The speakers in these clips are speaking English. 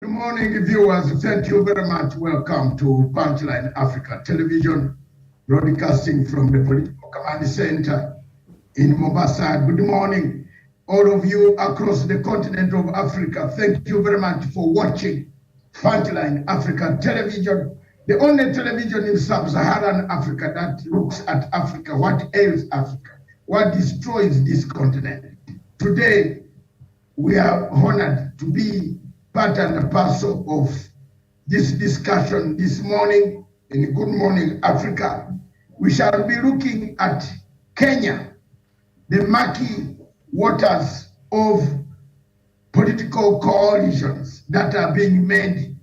Good morning, viewers. Thank you very much. Welcome to Punchline Africa Television, broadcasting from the Political Command Center in Mombasa. Good morning, all of you across the continent of Africa. Thank you very much for watching Punchline Africa Television, the only television in sub-Saharan Africa that looks at Africa, what ails Africa, what destroys this continent. Today, we are honored to be part and parcel of this discussion this morning in Good Morning Africa. We shall be looking at Kenya, the murky waters of political coalitions that are being made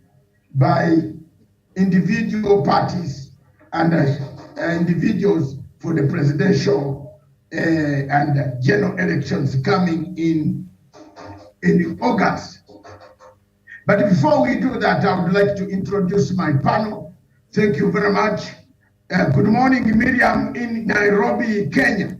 by individual parties and individuals for the presidential and general elections coming in August. But before we do that, I would like to introduce my panel. Thank you very much. Good morning, Miriam in Nairobi, Kenya.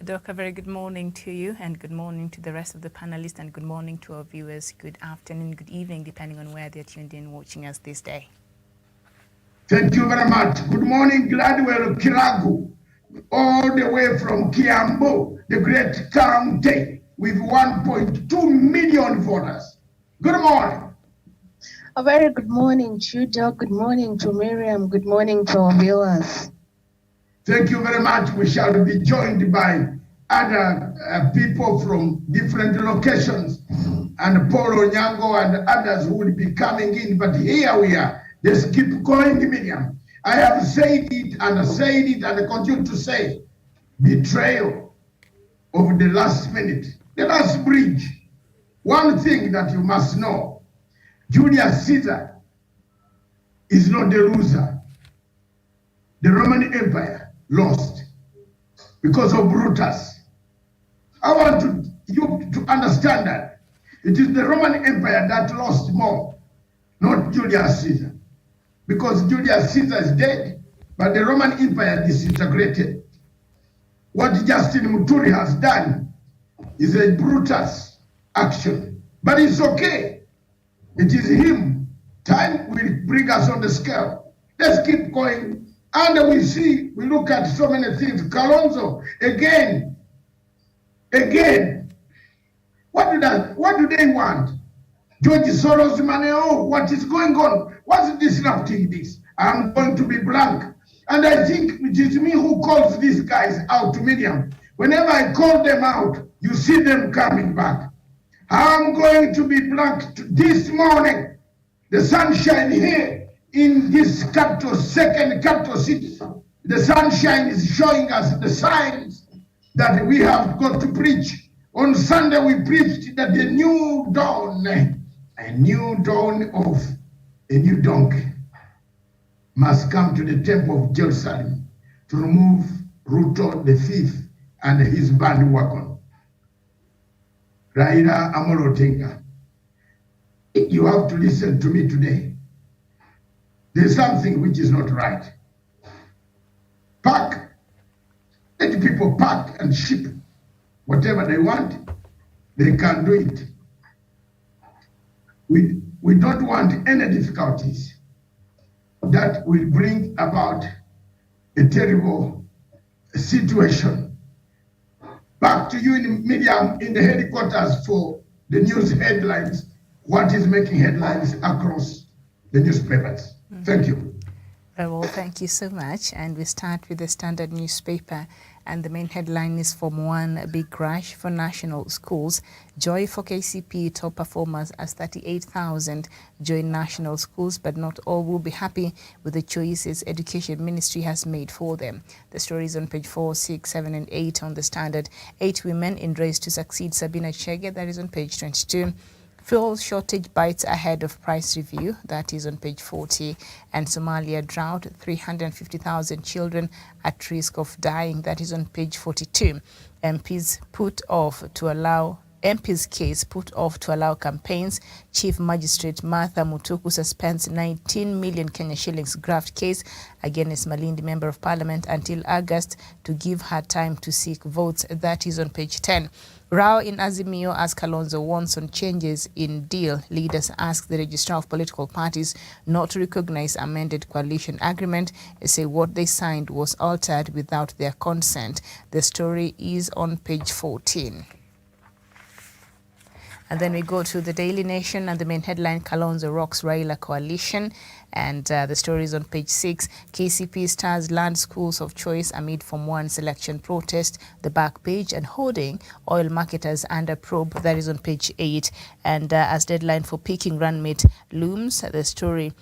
Doc, a very good morning to you, and good morning to the rest of the panelists, and good morning to our viewers. Good afternoon, good evening, depending on where they're tuned in watching us this day. Thank you very much. Good morning, Gladwell Kiragu, all the way from Kiambu, the great county with 1.2 million voters. Good morning. A very good morning to you, Doc. Good morning to Miriam. Good morning to our viewers. Thank you very much. We shall be joined by other people from different locations, and Paul Onyango and others who will be coming in. But here we are. Let's keep going, Miriam. I have said it and continue to say, betrayal of the last minute, the last bridge. One thing that you must know, Julius Caesar is not the loser. The Roman Empire lost because of Brutus. I want you to understand that it is the Roman Empire that lost more, not Julius Caesar. Because Julius Caesar is dead, but the Roman Empire disintegrated. What Justin Muturi has done is a Brutus action, but it's okay. It is him. Time will bring us on the scale. Let's keep going. And we look at so many things. Kalonzo, again. What do they want? George Soros money, what is going on? What's disrupting this? I'm going to be blank. And I think it is me who calls these guys out to Miriam. Whenever I call them out, you see them coming back. I'm going to be blank this morning. The sunshine here in this capital, second capital city. The sunshine is showing us the signs that we have got to preach. On Sunday, we preached that the new dawn, a new dawn of a new donkey must come to the temple of Jerusalem to remove Ruto the thief and his bandwagon. Raila Amolo Odinga, you have to listen to me today. There's something which is not right. Let people pack and ship whatever they want. They can do it. We don't want any difficulties that will bring about a terrible situation. Back to you in Miriam in the headquarters for the news headlines. What is making headlines across the newspapers? Thank you. Well, thank you so much. And we start with the Standard newspaper. And the main headline is Form 1 Big Rush for National Schools. Joy for KCP top performers as 38,000 join national schools, but not all will be happy with the choices Education Ministry has made for them. The story is on page 4, 6, 7 and 8 on the Standard. 8 women in race to succeed Sabina Chege, that is on page 22. Fuel shortage bites ahead of price review, that is on page 40. And Somalia drought, 350,000 children at risk of dying, that is on page 42. MP's case put off to allow campaigns. Chief Magistrate Martha Mutuku suspends 19 million Kenya shillings graft case against Malindi Member of Parliament until August to give her time to seek votes. That is on page 10. Row in Azimio as Kalonzo wants on changes in deal. Leaders ask the registrar of political parties not to recognize amended coalition agreement. They say what they signed was altered without their consent. The story is on page 14. And then we go to the Daily Nation and the main headline, Kalonzo rocks Raila coalition. And the story is on page 6. KCP stars land schools of choice amid Form 1 selection protest. The back page and holding oil marketers under probe. That is on page 8. And as deadline for picking runmate looms, the story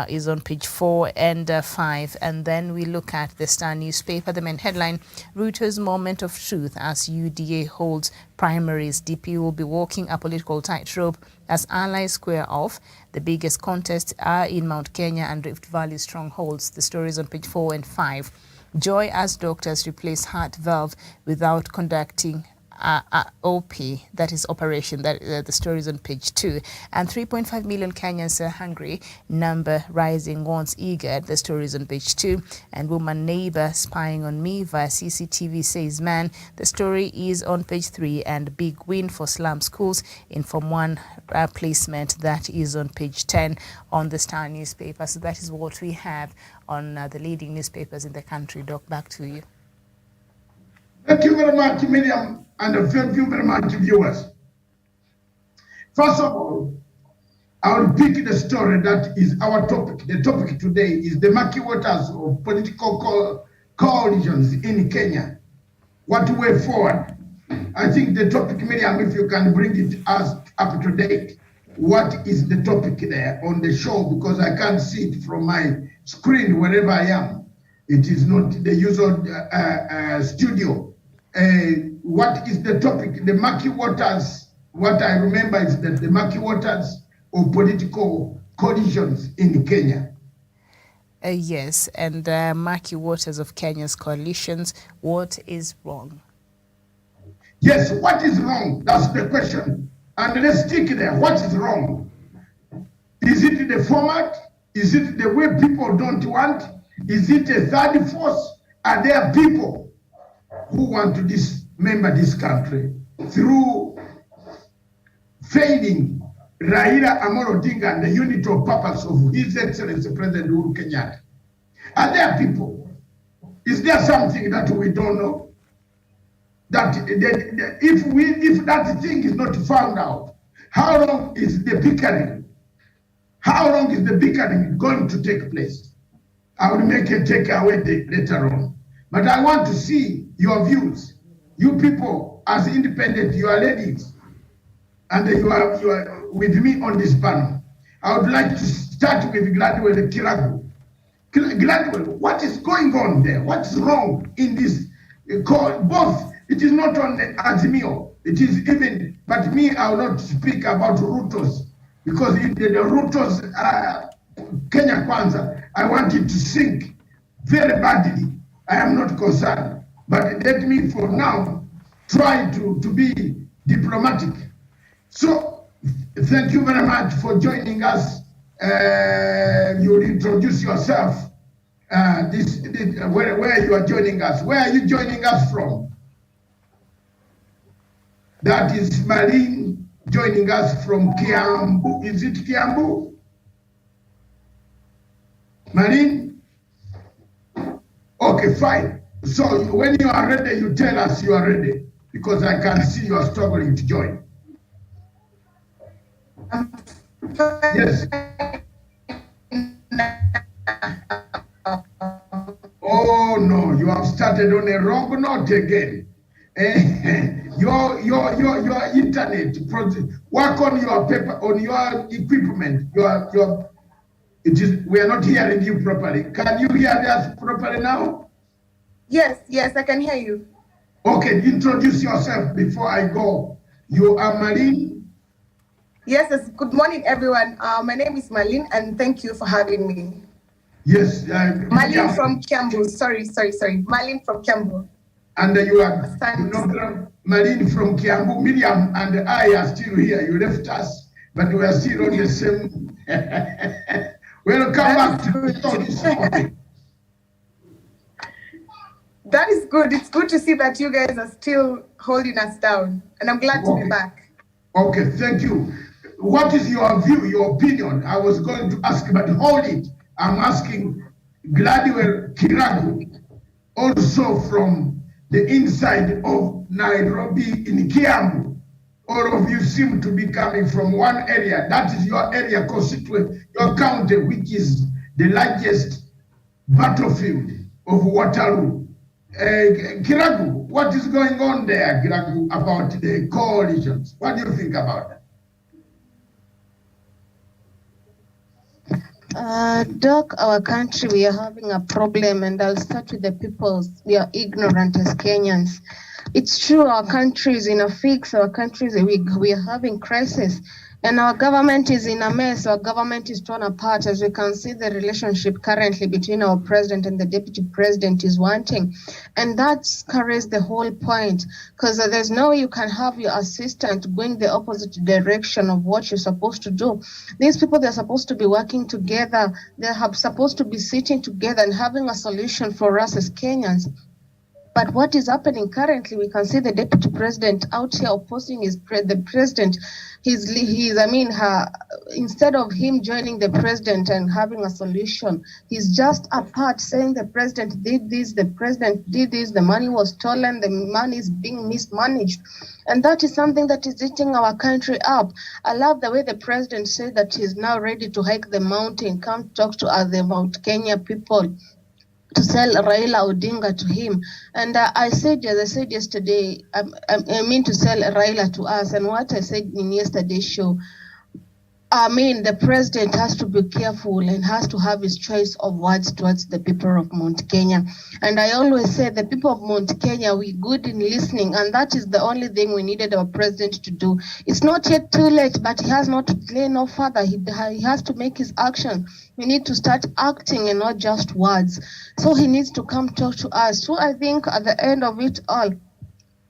is on page 4 and 5. And then we look at the Star newspaper. The main headline, Ruto's moment of truth as UDA holds primaries. DP will be walking a political tightrope as allies square off. The biggest contests are in Mount Kenya and Rift Valley strongholds. The story is on page 4 and 5. Joy as doctors replace heart valve without conducting OP, that is operation. That the story is on page 2. And 3.5 million Kenyans are hungry, number rising wants eager. The story is on page 2. And woman neighbor spying on me via CCTV says man. The story is on page 3. And big win for slum schools in Form 1 placement. That is on page 10 on the Star newspaper. So that is what we have on the leading newspapers in the country. Doc, back to you. Thank you very much, Miriam, and thank you very much, viewers. First of all, I will pick the story that is our topic. The topic today is the murky waters of political coalitions in Kenya. What way forward? I think the topic, Miriam, if you can bring it as up to date. What is the topic there on the show? Because I can't see it from my screen wherever I am. It is not the usual studio. What is the topic? The murky waters. What I remember is that the murky waters of political coalitions in Kenya. Yes, and murky waters of Kenya's coalitions. What is wrong? Yes, what is wrong? That's the question. And let's stick there. What is wrong? Is it the format? Is it the way people don't want? Is it a third force? Are there people who want to dismember this country through failing Raila Amolo Odinga and the unit of purpose of His Excellency President Uhuru Kenyatta? Are there people? Is there something that we don't know? That if that thing is not found out, how long is the bickering? How long is the bickering going to take place? I will make a takeaway later on. But I want to see your views. You people, as independent, you are ladies, and you are with me on this panel. I would like to start with Gladwell Kiragu. Gladwell, what is going on there? What's wrong in this call? Both, it is not on Azimio. It is even, but me, I will not speak about Rutos, because in the Rutos Kenya Kwanza, I want it to sink very badly. I am not concerned. But let me, for now, try to be diplomatic. So, thank you very much for joining us. You'll introduce yourself. Where you are joining us. Where are you joining us from? That is Marine joining us from Kiambu. Is it Kiambu? Marine? Okay, fine. So when you are ready, you tell us you are ready, because I can see you are struggling to join. Yes. Oh no, you have started started on a wrong note again. Your internet, work on your paper, on your equipment, we are not hearing you properly. Can you hear us properly now? Yes, I can hear you. Okay, introduce yourself before I go. You are Marlene? Yes, good morning, everyone. My name is Marlene, and thank you for having me. Yes. Marlene from Kiambu. Sorry. Marlene from Kiambu. And you are Marlene from Kiambu. Miriam and I are still here. You left us, but we are still on the same. Welcome back to the story. That is good. It's good to see that you guys are still holding us down, and I'm glad to be back. Okay, thank you. What is your view, your opinion? I was going to ask, but hold it. I'm asking Gladwell Kiragu, also from the inside of Nairobi in Kiambu. All of you seem to be coming from one area. That is your area constituent, your county, which is the largest battlefield of Waterloo. Kiragu, what is going on there, Kiragu, about the coalitions? What do you think about that? Doc, our country, we are having a problem, and I'll start with the peoples. We are ignorant as Kenyans. It's true, our country is in a fix, our country is weak, we are having crisis, and our government is in a mess, our government is torn apart. As we can see, the relationship currently between our president and the deputy president is wanting, and that carries the whole point, because there's no way you can have your assistant going the opposite direction of what you're supposed to do. These people, they're supposed to be working together, supposed to be sitting together and having a solution for us as Kenyans. But what is happening currently, we can see the deputy president out here opposing the president. Instead of him joining the president and having a solution, he's just apart saying the president did this, the president did this, the money was stolen, the money is being mismanaged. And that is something that is eating our country up. I love the way the president said that he's now ready to hike the mountain, come talk to the Mount Kenya people, to sell Raila Odinga to him. And as I said yesterday, I mean to sell Raila to us. And what I said in yesterday's show, the president has to be careful and has to have his choice of words towards the people of Mount Kenya. And I always say the people of Mount Kenya, we're good in listening, and that is the only thing we needed our president to do. It's not yet too late, but he has not to delay no further. He has to make his action. We need to start acting and not just words. So he needs to come talk to us. So I think at the end of it all,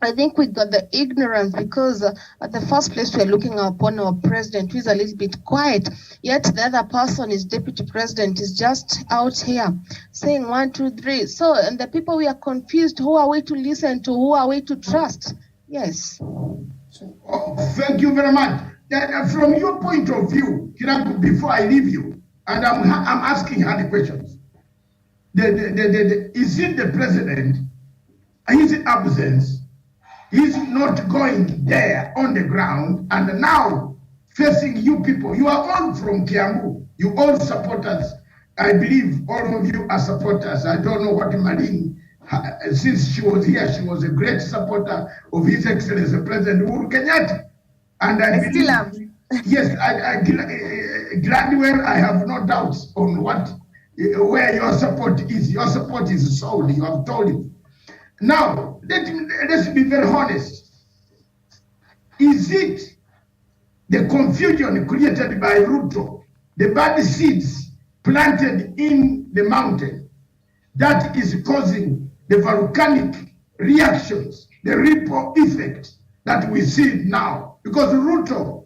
I think we got the ignorance, because at the first place we're looking upon our president, who is a little bit quiet, yet the other person, his deputy president, is just out here saying 1, 2, 3. So, and the people, we are confused. Who are we to listen to? Who are we to trust? Yes. Thank you very much. From your point of view, Kiragu, before I leave you, and I'm asking her the questions. Is it the president, his absence, he's not going there on the ground, and now facing you people? You are all from Kiambu. You all supporters. I believe all of you are supporters. I don't know what Marine, since she was here, she was a great supporter of His Excellency President Uhuru Kenyatta. And I still am. Yes, Gladwell, I have no doubts on where your support is. Your support is sold. You have told it. Now, let's be very honest. Is it the confusion created by Ruto, the bad seeds planted in the mountain, that is causing the volcanic reactions, the ripple effect that we see now? Because Ruto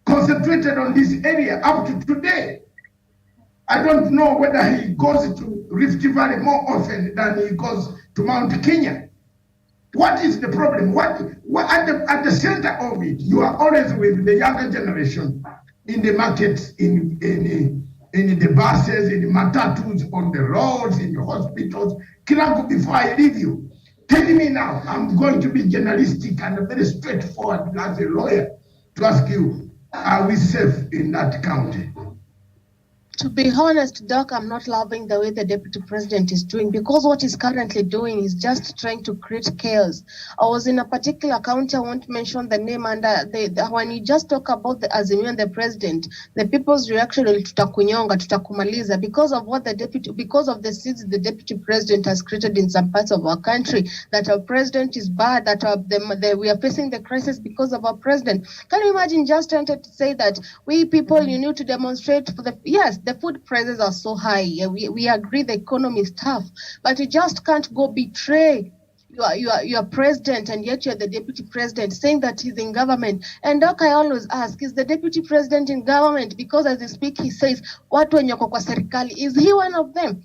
concentrated on this area up to today. I don't know whether he goes to Rift Valley more often than he goes to Mount Kenya. What is the problem? What at the center of it? You are always with the younger generation in the markets, in the buses, in the matatus, on the roads, in the hospitals. Kiragu, before I leave you, tell me now, I'm going to be journalistic and very straightforward as a lawyer to ask you, are we safe in that county? To be honest, Doc, I'm not loving the way the deputy president is doing, because what he's currently doing is just trying to create chaos. I was in a particular county, I won't mention the name, and when you just talk about the Azimio and the president, the people's reaction is tutakunyonga, tutakumaliza, because of what because of the seeds the deputy president has created in some parts of our country, that our president is bad, that we are facing the crisis because of our president. Can you imagine just trying to say that we people, you need to demonstrate for yes, the food prices are so high. We agree the economy is tough, but you just can't go betray your president, and yet you're the deputy president saying that he's in government. And Doc, I always ask, is the deputy president in government? Because as he speaks, he says, watu wenye wako kwa serikali, is he one of them?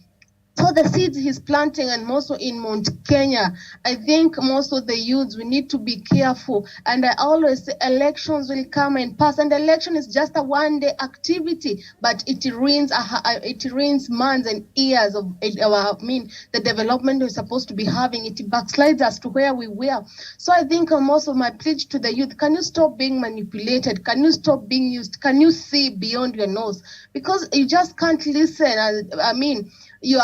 So the seeds he's planting, and also in Mount Kenya, I think most of the youths, we need to be careful. And I always say elections will come and pass, and election is just a one-day activity, but it ruins months and years of the development we're supposed to be having. It backslides us to where we were. So I think also my pledge to the youth: can you stop being manipulated? Can you stop being used? Can you see beyond your nose? Because you just can't listen. You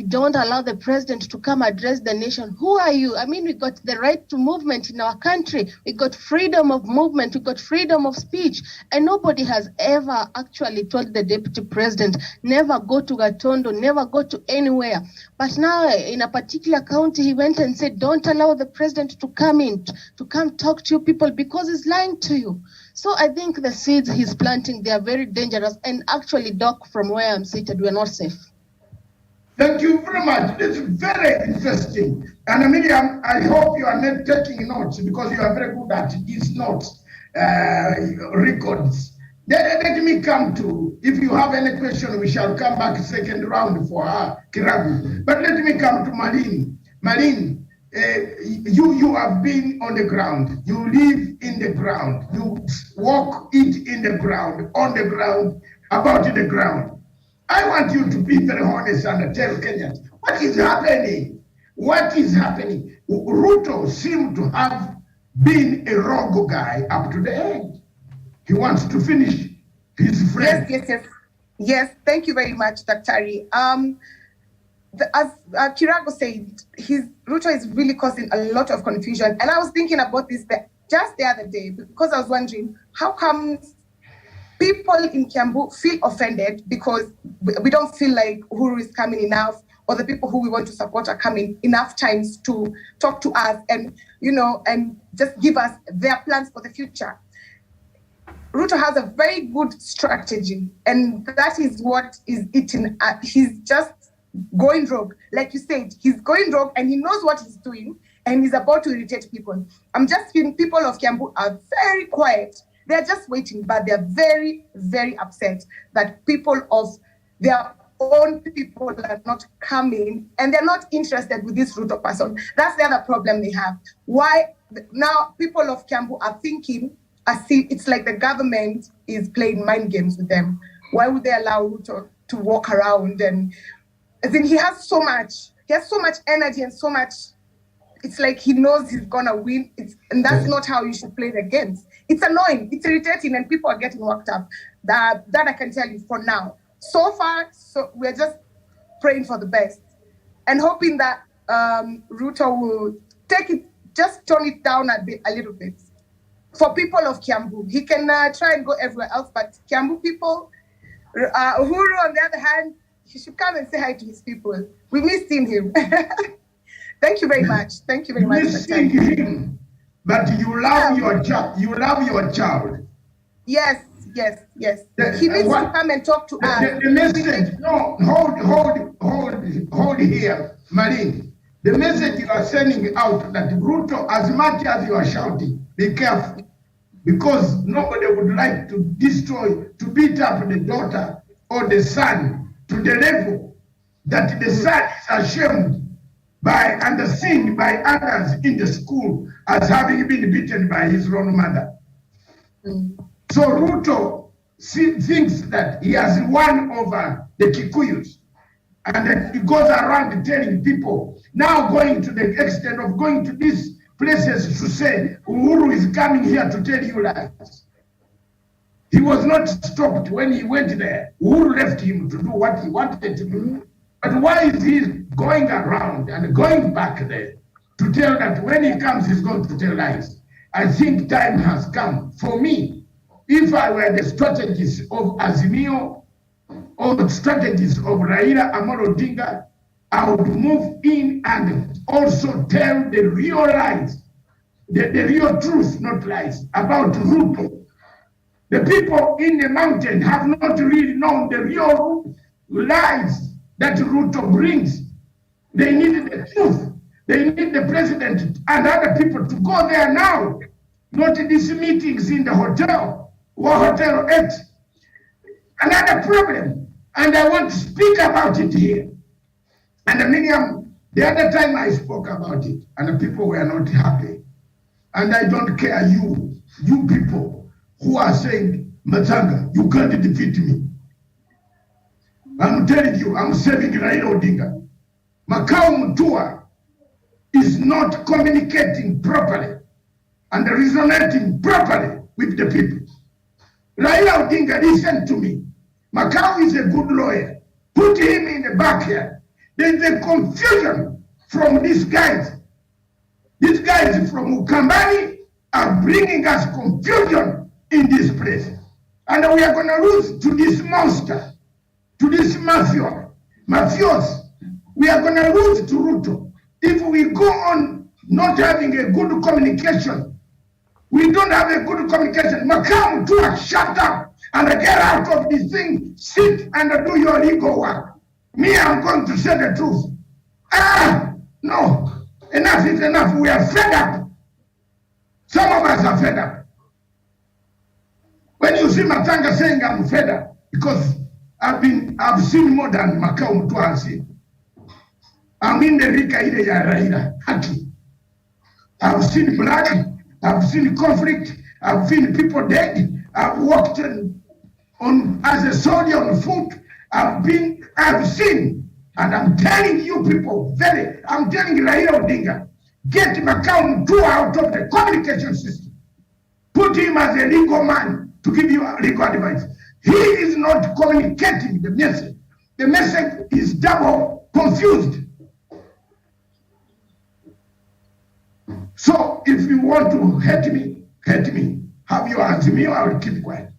don't allow the president to come address the nation. Who are you? I mean, we got the right to movement in our country. We got freedom of movement. We got freedom of speech. And nobody has ever actually told the deputy president, never go to Gatondo, never go to anywhere. But now in a particular county, he went and said, don't allow the president to come in, to come talk to you people, because he's lying to you. So I think the seeds he's planting, they are very dangerous. And actually, Doc, from where I'm seated, we're not safe. Thank you very much. It's very interesting. And Miriam, I hope you are not taking notes, because you are very good at these notes, records. Let me come to, if you have any question, we shall come back second round for her, Kiragu. But let me come to Marine. Marine, you have been on the ground. You live in the ground. You walk it in the ground, on the ground, about the ground. I want you to be very honest and tell Kenyans what is happening. What is happening? Ruto seemed to have been a rogue guy up to the end. He wants to finish his friend. Yes. Thank you very much, Daktari. As Kirago said, Ruto is really causing a lot of confusion. And I was thinking about this just the other day, because I was wondering, how come people in Kiambu feel offended because we don't feel like Uhuru is coming enough, or the people who we want to support are coming enough times to talk to us and, and just give us their plans for the future. Ruto has a very good strategy, and that is what is eating. He's just going rogue. Like you said, he's going rogue, and he knows what he's doing, and he's about to irritate people. I'm just feeling people of Kiambu are very quiet. They're just waiting, but they're very, very upset that people of their own people are not coming, and they're not interested with this Ruto person. That's the other problem they have. Why now people of Kiambu are thinking, it's like the government is playing mind games with them. Why would they allow Ruto to walk around? And he has so much energy and so much. It's like he knows he's gonna win. And that's not how you should play the games. It's annoying, it's irritating, and people are getting worked up. That I can tell you for now. So far, we're just praying for the best and hoping that Ruto will just tone it down a little bit. For people of Kiambu, he can try and go everywhere else, but Kiambu people, Uhuru on the other hand, he should come and say hi to his people. We miss seeing him. Thank you very much. Thank you very much. Missing him, but you love your child. You love your child. Yes. He needs to come and talk to us. The message. No, hold here, Marine. The message you are sending out that Ruto, as much as you are shouting, be careful, because nobody would like to beat up the daughter or the son to the level that the son is ashamed and seen by others in the school as having been beaten by his own mother. So Ruto thinks that he has won over the Kikuyus, and then he goes around telling people, now going to the extent of going to these places to say, Uhuru is coming here to tell you lies. He was not stopped when he went there. Who left him to do what he wanted to do? But why is he going around and going back there to tell that when he comes, he's going to tell lies? I think time has come for me. If I were the strategists of Azimio or the strategists of Raila Amolo Odinga, I would move in and also tell the real lies, the real truth, not lies, about Ruto. The people in the mountain have not really known the real lies that Ruto brings. They need the truth. They need the president and other people to go there now, not these meetings in the hotel or Hotel X. Another problem, and I want to speak about it here. And Miriam, the other time I spoke about it, and the people were not happy. And I don't care you people who are saying, Matanga, you can't defeat me. I'm telling you, I'm saving Raila Odinga. Makau Mutua is not communicating properly and resonating properly with the people. Raila Odinga, listen to me. Makau is a good lawyer. Put him in the backyard. There's a confusion from these guys. These guys from Ukambani are bringing us confusion in this place. And we are going to lose to this monster, to this mafios. We are going to lose to Ruto. If we go on not having a good communication, we don't have a good communication. Makam to shut up and get out of this thing, sit and do your legal work. Me, I'm going to say the truth. No, enough is enough. We are fed up. Some of us are fed up. When you see Matanga saying I'm fed up, because I've seen more than Makau Mutua has seen. I'm in the Rika Ide ya Raila, Haki. I've seen blood, I've seen conflict, I've seen people dead, I've walked on as a soldier on foot, I've seen, and I'm telling you people, I'm telling Raila Odinga, get Makau Mutua out of the communication system. Put him as a legal man to give you legal advice. He is not communicating the message. The message is double confused. So if you want to hate me. Have your answer me, I will keep quiet.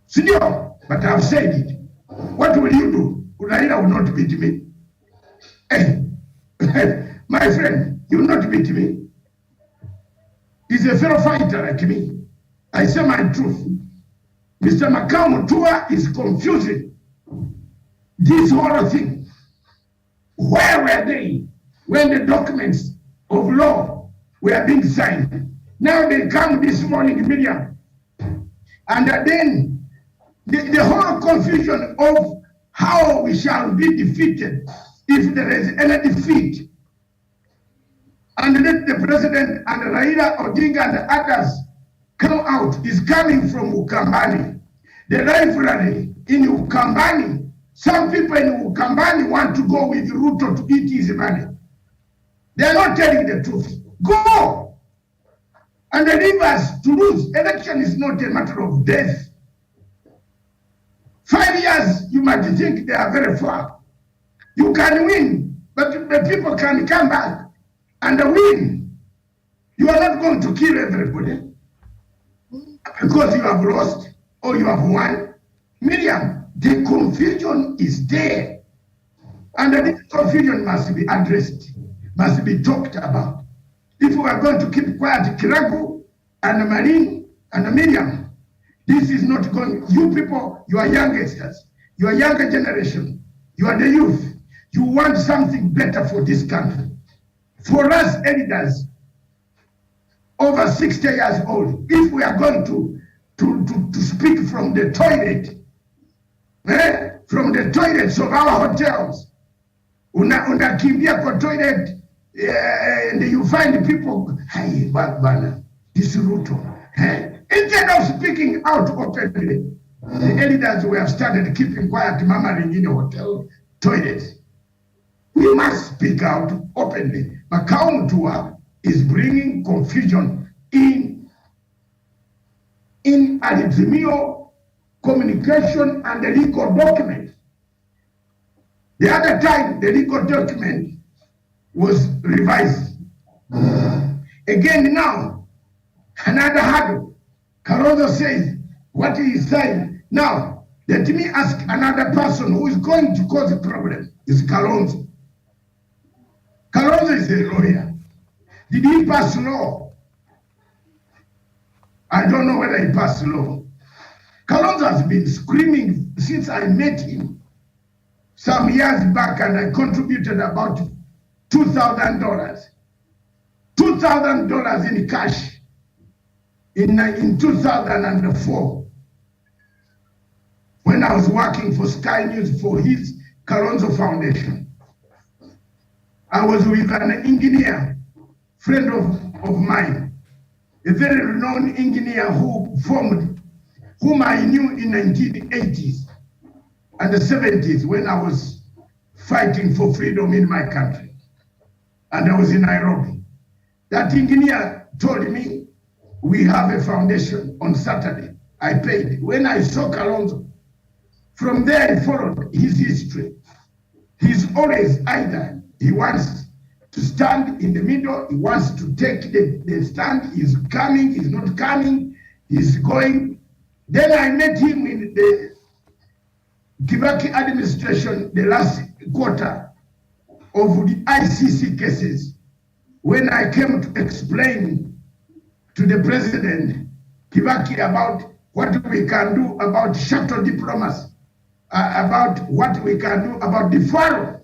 Senior, but I've said it. What will you do? Raila will not beat me. Hey, my friend, you will not beat me. He's a fellow fighter like me. I say my truth. Mr. Makau Mutua is confusing this whole thing. Where were they when the documents of law were being signed? Now they come this morning, Miriam. And then the whole confusion of how we shall be defeated if there is any defeat. And let the president and Raila Odinga and others come out is coming from Ukambani. The rivalry in Ukambani, some people in Ukambani want to go with Ruto to eat his money. They are not telling the truth. Go and leave us to lose. Election is not a matter of death. 5 years, you might think they are very far. You can win, but the people can come back and win. You are not going to kill everybody because you have lost or you have won. Miriam, the confusion is there. And this confusion must be addressed, must be talked about. If we are going to keep quiet, Kiragu and Marine and Miriam, this is not going. You people, you are youngsters, you are younger generation, you are the youth. You want something better for this country. For us elders, over 60 years old, if we are going to speak from the toilet, from the toilets of our hotels, unakimbia kwa toilet, and you find people, hey, bana, this Ruto. Instead of speaking out openly, the elders we have started keeping quiet, murmuring in the hotel toilets. We must speak out openly. Makau Mutua is bringing confusion in in Azimio communication and the legal document. The other time, the legal document was revised. Again now, another hurdle. Kalonzo says what he said. Now, let me ask another person who is going to cause a problem. Is Kalonzo. Kalonzo is a lawyer. Did he pass law? I don't know whether he passed law. Kalonzo has been screaming since I met him some years back, and I contributed about $2,000. $2,000 in cash in 2004 when I was working for Sky News for his Kalonzo Foundation. I was with an engineer, friend of mine, a very renowned engineer whom I knew in the 1980s and the 70s when I was fighting for freedom in my country. And I was in Nairobi. That engineer told me, we have a foundation on Saturday. I paid. When I saw Kalonzo, from there I followed his history. He's always either he wants to stand in the middle, he wants to take the stand, he's coming, he's not coming, he's going. Then I met him in the Kibaki administration, the last quarter of the ICC cases, when I came to explain to the president, Kibaki, about what we can do about shuttle diplomacy, about what we can do about deferral.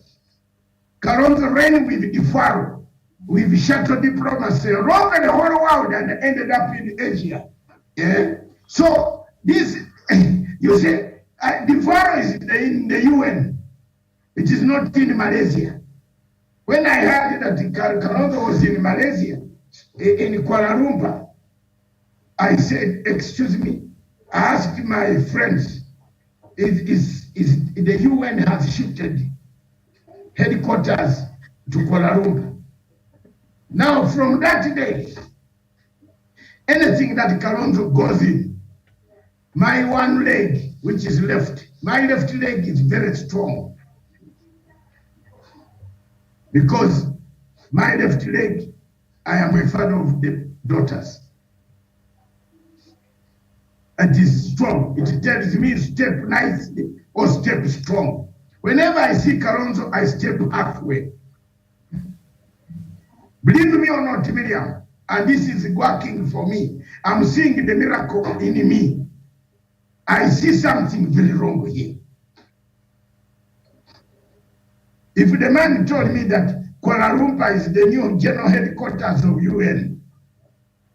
Kalonzo ran with deferral, with shuttle diplomacy, around the whole world and ended up in Asia. Yeah? So this, you say, deferral is in the UN. It is not in Malaysia. When I heard that Kalonzo was in Malaysia, in Kuala Lumpur, I said, excuse me, I asked my friends, is the UN has shifted headquarters to Kuala Lumpur. Now from that day, anything that Kalonzo goes in, my one leg, which is left, my left leg is very strong. Because my left leg, I am a father of the daughters. It is strong. It tells me step nicely or step strong. Whenever I see Kalonzo, I step halfway. Believe me or not, Miriam, and this is working for me. I'm seeing the miracle in me. I see something very wrong here. If the man told me that Kuala Lumpur is the new general headquarters of UN,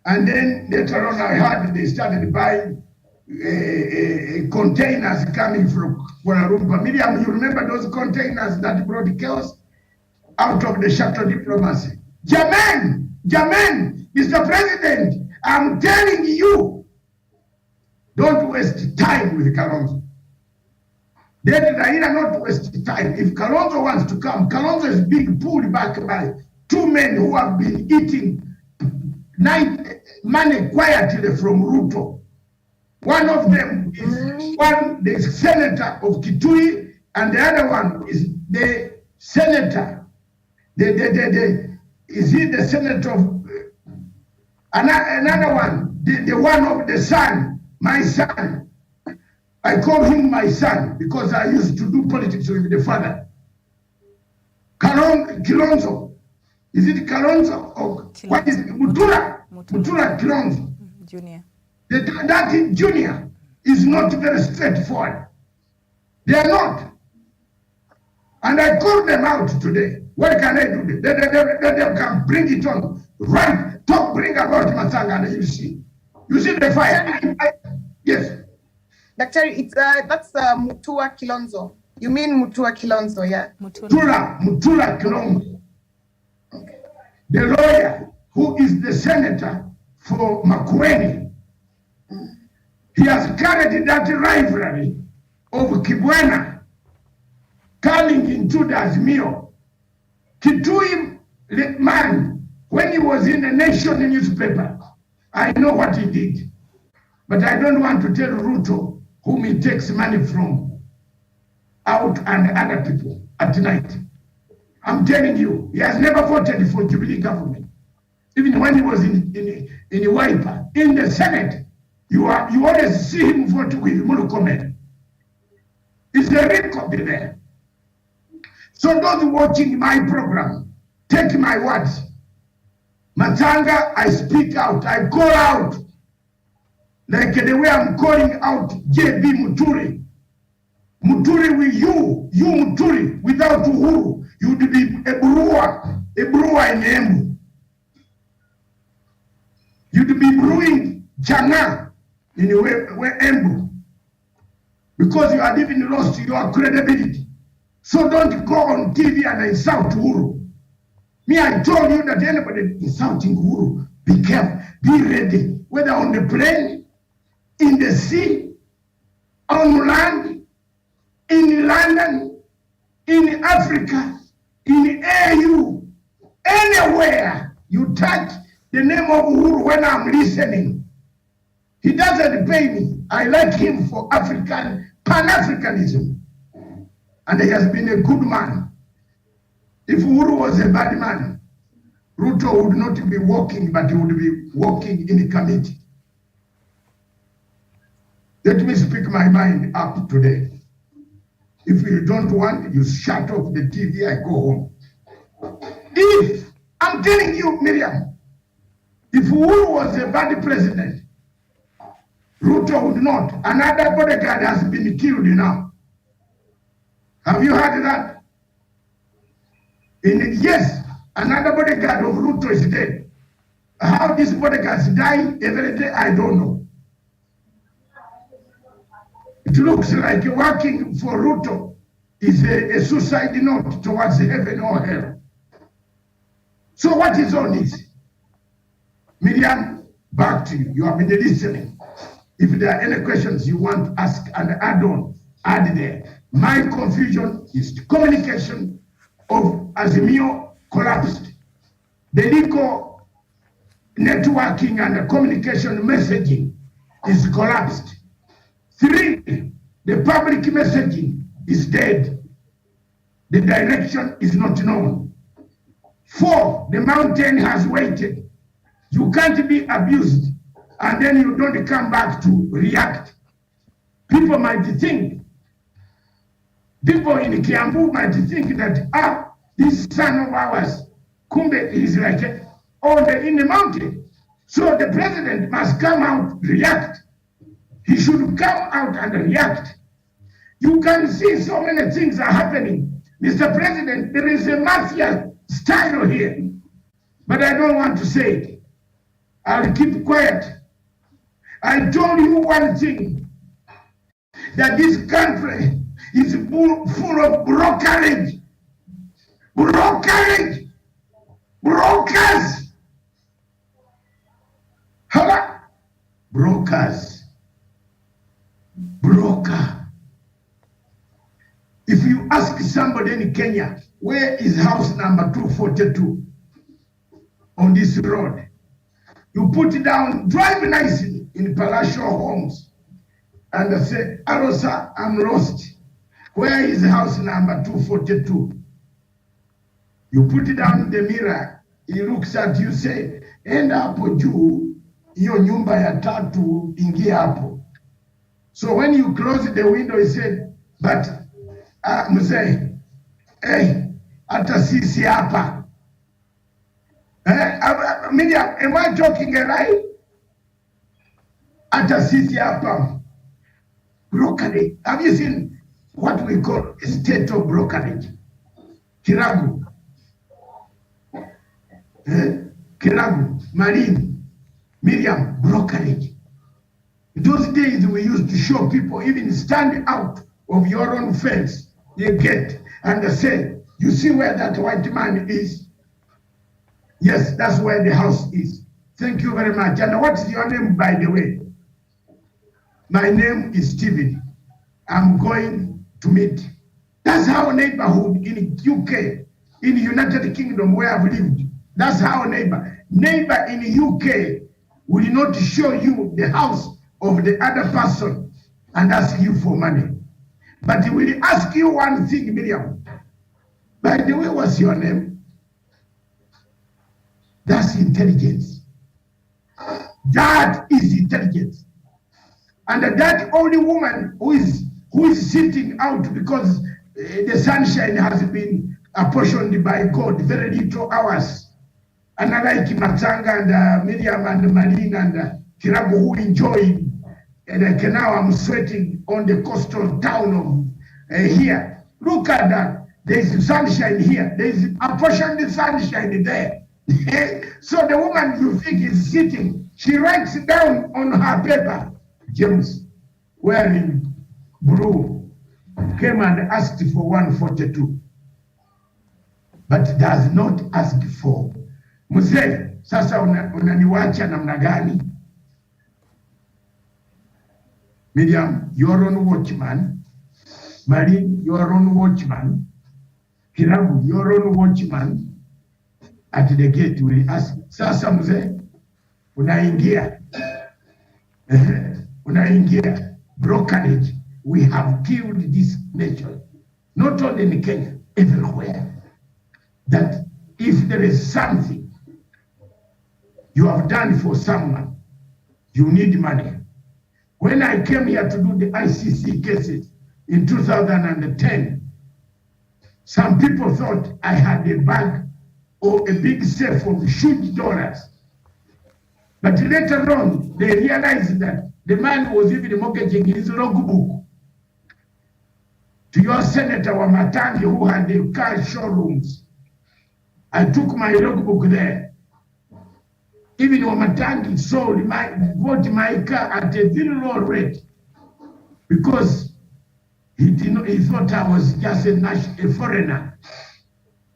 and then later on I heard they started buying containers coming from Kuala Lumpur. Miriam, you remember those containers that brought chaos out of the shuttle diplomacy? Jamen, Mr. President, I'm telling you, don't waste time with Kalonzo. Let Raila not waste time. If Kalonzo wants to come, Kalonzo is being pulled back by two men who have been eating money quietly from Ruto. One of them is the senator of Kitui, and the other one is the senator. Is he the senator of another one? The one of the son, my son. I call him my son because I used to do politics with the father. Kilonzo. Is it Kalonzo or what is it? Mutura Kilonzo. Junior. That junior is not very straightforward. They are not. And I called them out today. What can I do? They can bring it on. Right. Bring about Matanga and you see. You see the fire. Yes. Doctor, it's that's Mutua Kilonzo. You mean Mutua Kilonzo, yeah? Mutura Kilonzo. Okay. The lawyer who is the senator for Makueni. He has carried that rivalry of Kibwana coming into the Azimio. Kitui man, when he was in the Nation newspaper, I know what he did. But I don't want to tell Ruto whom he takes money from out and other people at night. I'm telling you, he has never voted for Jubilee government. Even when he was in Wiper, in the Senate, you always see him vote with Murky. It's a record there. So those watching my program, take my words. Matanga, I speak out, I call out. Like the way I'm calling out JB Muturi. Muturi with you Muturi, without Uhuru, you'd be a brewer in Embu. You'd be brewing Changa in Embu. Because you had even lost your credibility. So don't go on TV and insult Uhuru. Me, I told you that anybody insulting Uhuru, be careful, be ready, whether on the plane, in the sea, on land, in London, in Africa, in AU, anywhere you touch the name of Uhuru when I'm listening. He doesn't pay me. I like him for Pan-Africanism. And he has been a good man. If Uhuru was a bad man, Ruto would not be walking, but he would be walking in a committee. Let me speak my mind up today. If you don't want, you shut off the TV, I go home. If, I'm telling you, Miriam, if Uhuru was a bad president, Ruto would not. Another bodyguard has been killed now. Have you heard that? Yes, another bodyguard of Ruto is dead. How these bodyguards die every day, I don't know. It looks like working for Ruto is a suicide note towards heaven or hell. So what is all this? Miriam, back to you. You have been listening. If there are any questions you want to ask and add there. My confusion is the communication of Azimio collapsed. The legal networking and the communication messaging is collapsed. 3, the public messaging is dead. The direction is not known. 4, the mountain has waited. You can't be abused and then you don't come back to react. People might think, people in Kiambu might think that, this son of ours, Kumbe, is like in the mountain. So the president must come out, react. He should come out and react. You can see so many things are happening. Mr. President, there is a mafia style here, but I don't want to say it. I'll keep quiet. I told you one thing, that this country is full of brokerage. Brokerage. Brokers. Hello? Brokers. Broker. If you ask somebody in Kenya, where is house number 242 on this road? You put it down, drive nicely in palatial homes, and say, hello sir, I'm lost. Where is house number 242? You put it down in the mirror, he looks at you, say, enda hapo juu, hiyo nyumba ya tatu, ingia hapo. So when you close the window, he said, but mzee, hata sisi hapa. Miriam, am I talking right? Hata sisi hapa. Brokerage. Have you seen what we call a state of brokerage? Kiragu. Kiragu, Marine, Miriam, brokerage. Those days we used to show people, even stand out of your own fence, you get, and say, you see where that white man is? Yes, that's where the house is. Thank you very much. And what's your name, by the way? My name is Stephen. I'm going to meet. That's how neighborhood in UK, in the United Kingdom where I've lived. That's how neighbor in the UK will not show you the house of the other person and ask you for money. But he will ask you one thing, Miriam. By the way, what's your name? That's intelligence. That is intelligence. And that only woman who is sitting out because the sunshine has been apportioned by God, very little hours. And I like Matanga and Miriam and Marine and Kirago who enjoy. And now I'm sweating on the coastal town of here. Look at that. There is sunshine here. There is apportioned sunshine there. So the woman you think is sitting, she writes down on her paper, James, wearing blue, came and asked for 142, but does not ask for. Mzee, sasa unaniwacha namna gani? Miriam, your own watchman. Marine, your own watchman. Kiragu, your own watchman. At the gate will ask, sasa mzee, unaingia. Unaingia. Brokerage. We have killed this nation. Not only in Kenya, everywhere. That if there is something you have done for someone, you need money. When I came here to do the ICC cases in 2010, some people thought I had a bag or a big safe of huge dollars. But later on, they realized that the man was even mortgaging his logbook to your Senator Wamatangi, who had the car showrooms. I took my logbook there. Even Wamatangi bought my car at a very low rate because he thought I was just a foreigner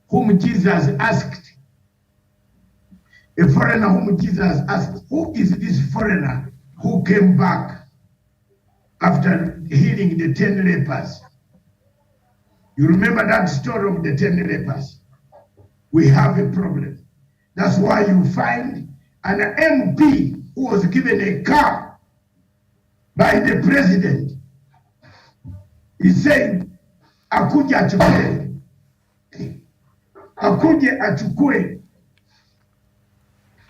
whom Jesus asked. A foreigner whom Jesus asked, who is this foreigner who came back after healing the 10 lepers? You remember that story of the 10 lepers? We have a problem. That's why you find an MP who was given a car by the president. He said, akuje achukue. Akuje achukue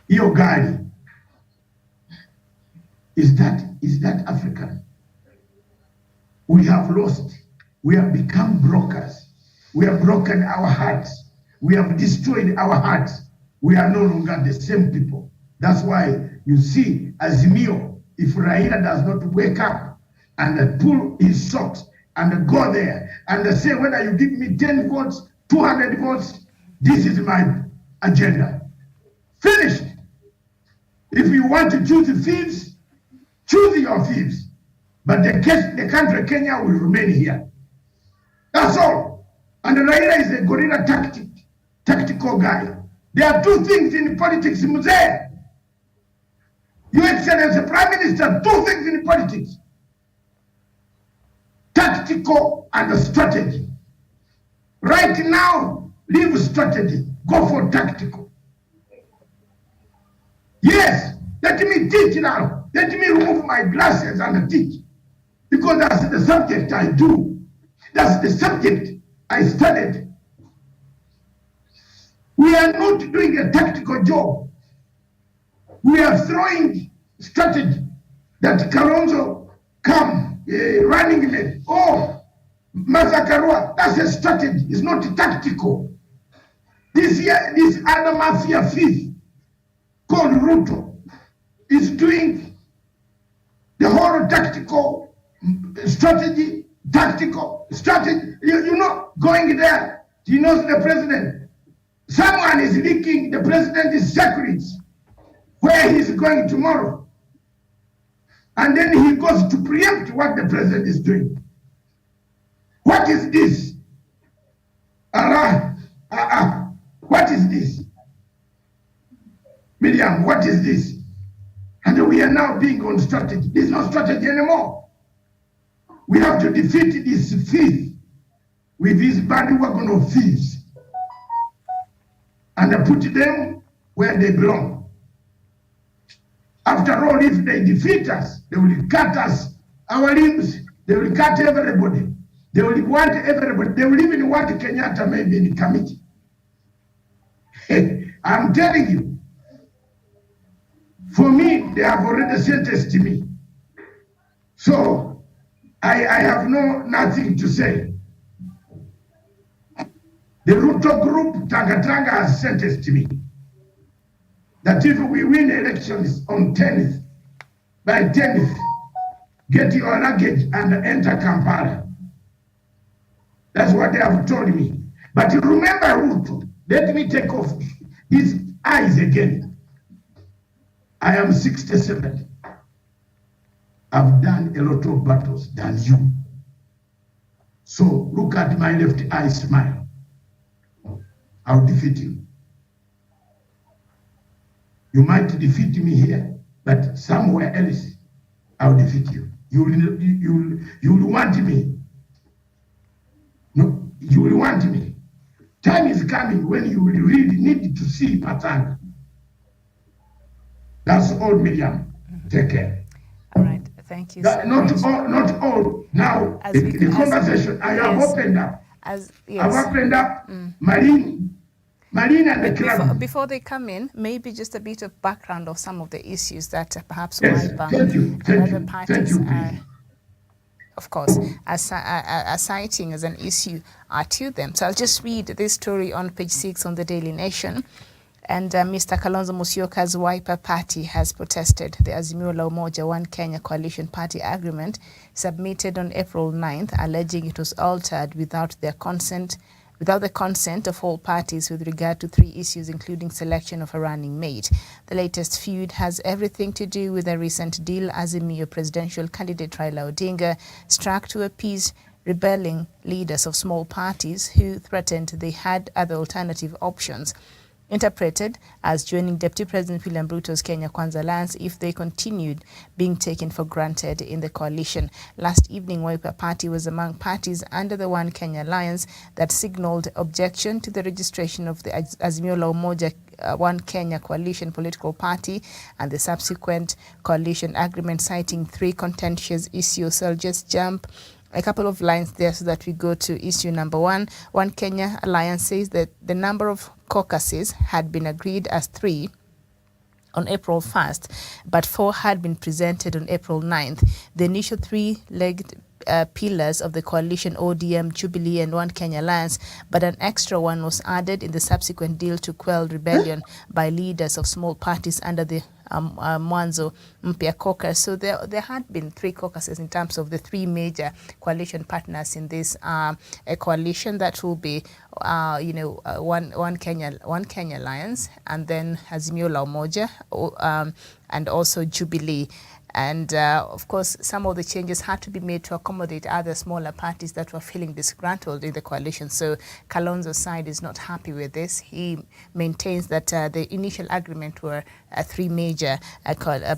hiyo gari. Is that African? We have lost. We have become brokers. We have broken our hearts. We have destroyed our hearts. We are no longer the same people. That's why you see Azimio, if Raila does not wake up and pull his socks and go there and say, whether you give me 10 votes, 200 votes, this is my agenda. Finished. If you want to choose the thieves, choose your thieves. But the country, Kenya, will remain here. That's all. And Raila is a gorilla tactical guy. There are two things in politics, Mzee. Your Excellency, Prime Minister, two things in politics. Tactical and strategy. Right now, leave strategy. Go for tactical. Yes, let me teach now. Let me remove my glasses and teach. Because that's the subject I do. That's the subject I studied. We are not doing a tactical job. We are throwing strategy that Kalonzo come running late. Oh, Mazakarua, that's a strategy. It's not tactical. This other mafia thief called Ruto is doing the whole tactical strategy, you know, going there. He knows the president. Someone is leaking the president's secrets where he's going tomorrow. And then he goes to preempt what the president is doing. What is this? What is this? Miriam, what is this? And we are now being on strategy. There's no strategy anymore. We have to defeat this thief with this bandwagon of thieves and put them where they belong. After all, if they defeat us, they will cut us, our limbs, they will cut everybody. They will want everybody. They will even want Kenyatta maybe in the committee. I'm telling you, for me, they have already sentenced me. So I have nothing to say. The Ruto group, Tanga has sentenced me that if we win elections on 10th, by 10th, get your luggage and enter Kampala. That's what they have told me. But remember, Ruto, let me take off his eyes again. I am 67. I've done a lot of battles than you. So look at my left eye, smile. I'll defeat you. You might defeat me here, but somewhere else, I'll defeat you. You will want me. No, you will want me. Time is coming when you will really need to see Patanga. That's all, Miriam. Take care. All right. Thank you so much. Not all. Now, the conversation I have opened up. I've opened up Marine and the club. Before they come in, maybe just a bit of background of some of the issues that perhaps yes, and other parties are, of course, are citing as an issue to them. So I'll just read this story on page 6 on the Daily Nation. And Mr. Kalonzo Musyoka's Wiper Party has protested the Azimio la Umoja One Kenya Coalition Party agreement submitted on April 9th, alleging it was altered without the consent of all parties with regard to 3 issues, including selection of a running mate. The latest feud has everything to do with a recent deal Azimio presidential candidate Raila Odinga struck to appease rebelling leaders of small parties who threatened they had other alternative options, interpreted as joining Deputy President William Ruto's Kenya Kwanza Alliance if they continued being taken for granted in the coalition. Last evening, Wiper Party was among parties under the One Kenya Alliance that signalled objection to the registration of the Azimio la Umoja One Kenya Coalition political party and the subsequent coalition agreement, citing 3 contentious issues. So I'll just jump a couple of lines there so that we go to issue number 1. One Kenya Alliance says that the number of caucuses had been agreed as 3 on April 1st, but 4 had been presented on April 9th. The initial 3-legged pillars of the coalition, ODM, Jubilee and One Kenya Alliance, but an extra one was added in the subsequent deal to quell rebellion by leaders of small parties under the Mwanzo Mpya caucus. So there had been 3 caucuses in terms of the 3 major coalition partners in this a coalition that will be One Kenya Alliance, and then Azimio la Umoja, and also Jubilee. And of course, some of the changes had to be made to accommodate other smaller parties that were feeling disgruntled in the coalition. So Kalonzo's side is not happy with this. He maintains that the initial agreement were 3 major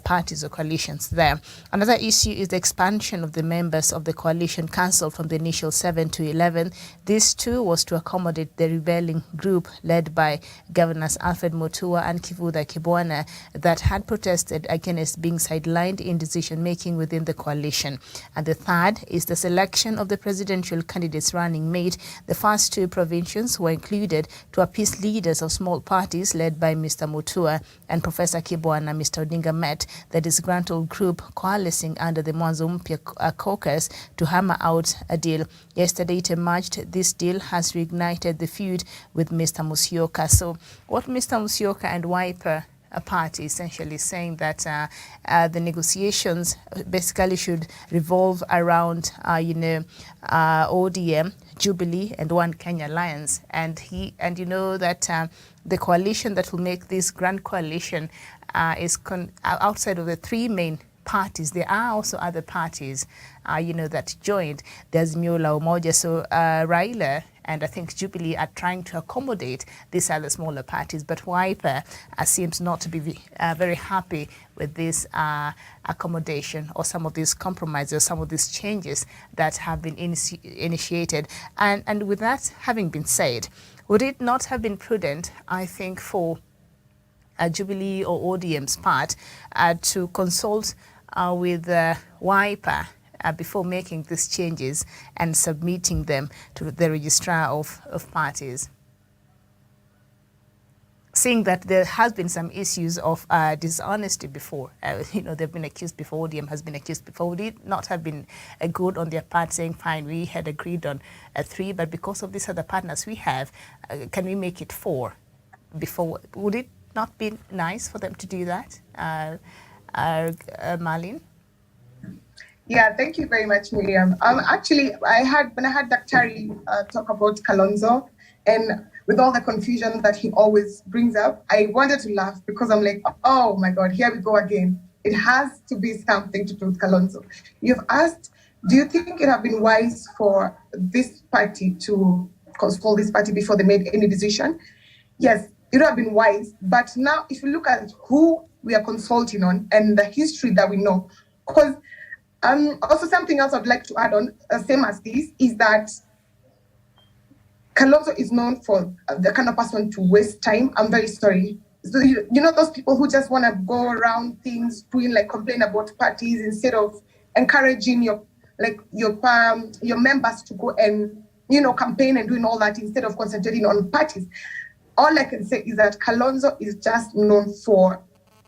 parties or coalitions there. Another issue is the expansion of the members of the coalition council from the initial 7 to 11. This too was to accommodate the rebelling group led by Governors Alfred Mutua and Kivutha Kibwana that had protested against being sidelined in decision-making within the coalition. And the third is the selection of the presidential candidate's running mate. The first 2 provincials were included to appease leaders of small parties led by Mr. Mutua and Professor Kibwana. Mr. Odinga met the disgruntled group coalescing under the Mwanzo Mpya caucus to hammer out a deal. Yesterday it emerged this deal has reignited the feud with Mr. Musyoka. So what Mr. Musyoka and Wiper Party essentially saying that the negotiations basically should revolve around ODM, Jubilee and One Kenya Alliance, and you know that the coalition that will make this grand coalition is outside of the 3 main parties. There are also other parties that joined the Azimio la Umoja. So Raila and I think Jubilee are trying to accommodate these other smaller parties, but Wiper seems not to be very happy with this accommodation or some of these compromises, some of these changes that have been initiated. And with that having been said, would it not have been prudent, I think, for Jubilee or ODM's part to consult with Wiper before making these changes and submitting them to the registrar of parties? Seeing that there has been some issues of dishonesty before, they've been accused before, ODM has been accused before. Would it not have been good on their part saying, fine, we had agreed on 3, but because of these other partners we have, can we make it 4 before? Would it not be nice for them to do that? Marlene? Yeah, thank you very much, Miriam. Actually, when I had Daktari talk about Kalonzo, and with all the confusion that he always brings up, I wanted to laugh because I'm like, oh my God, here we go again. It has to be something to do with Kalonzo. You've asked, do you think it would have been wise for this party to consult this party before they made any decision? Yes, it would have been wise. But now, if you look at who we are consulting on and the history that we know, because also something else I'd like to add on, same as this, is that Kalonzo is known for the kind of person to waste time. I'm very sorry. So you know those people who just want to go around things, complain about parties instead of encouraging your members to go and campaign and doing all that instead of concentrating on parties. All I can say is that Kalonzo is just known for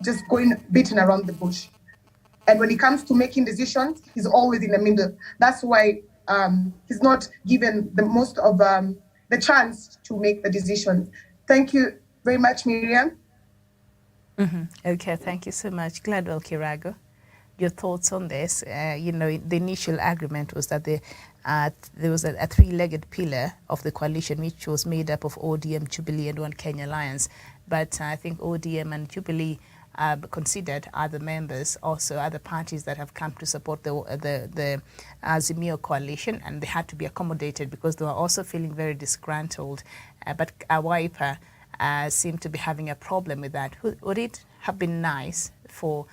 just beating around the bush. And when it comes to making decisions, he's always in the middle. That's why he's not given the most of the chance to make the decisions. Thank you very much, Miriam. Okay, thank you so much. Gladwell Kirago, your thoughts on this? The initial agreement was that there was a 3-legged pillar of the coalition, which was made up of ODM, Jubilee, and One Kenya Alliance. But I think ODM and Jubilee considered other members, also other parties that have come to support the Azimio coalition, and they had to be accommodated because they were also feeling very disgruntled. But Wiper seemed to be having a problem with that. Would it have been nice for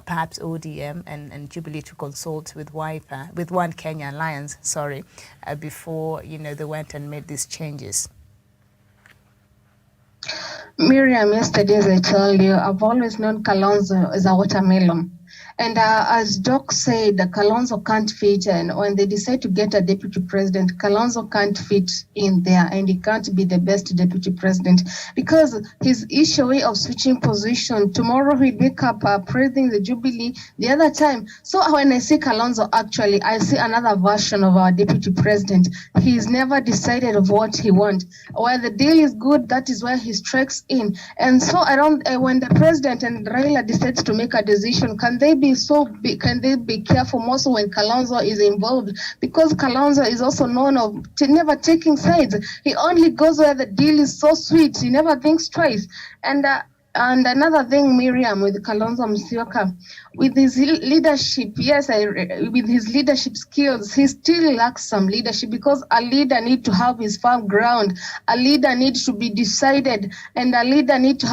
perhaps ODM and Jubilee to consult with Wiper, with One Kenya Alliance, before they went and made these changes? Miriam, yesterday, as I told you, I've always known Kalonzo as a watermelon. And as Doc said, Kalonzo can't fit, and when they decide to get a deputy president, Kalonzo can't fit in there, and he can't be the best deputy president because his way of switching position. Tomorrow he'll wake up praising the Jubilee, the other time. So when I see Kalonzo, actually, I see another version of our deputy president. He's never decided of what he wants. Where the deal is good, that is where he strikes in. And so when the president and Raila decides to make a decision, can they be careful also when Kalonzo is involved? Because Kalonzo is also known of never taking sides. He only goes where the deal is so sweet. He never thinks twice. And another thing, Miriam, with Kalonzo Musyoka, with his leadership, with his leadership skills, he still lacks some leadership because a leader needs to have his firm ground. A leader needs to be decided, and a leader needs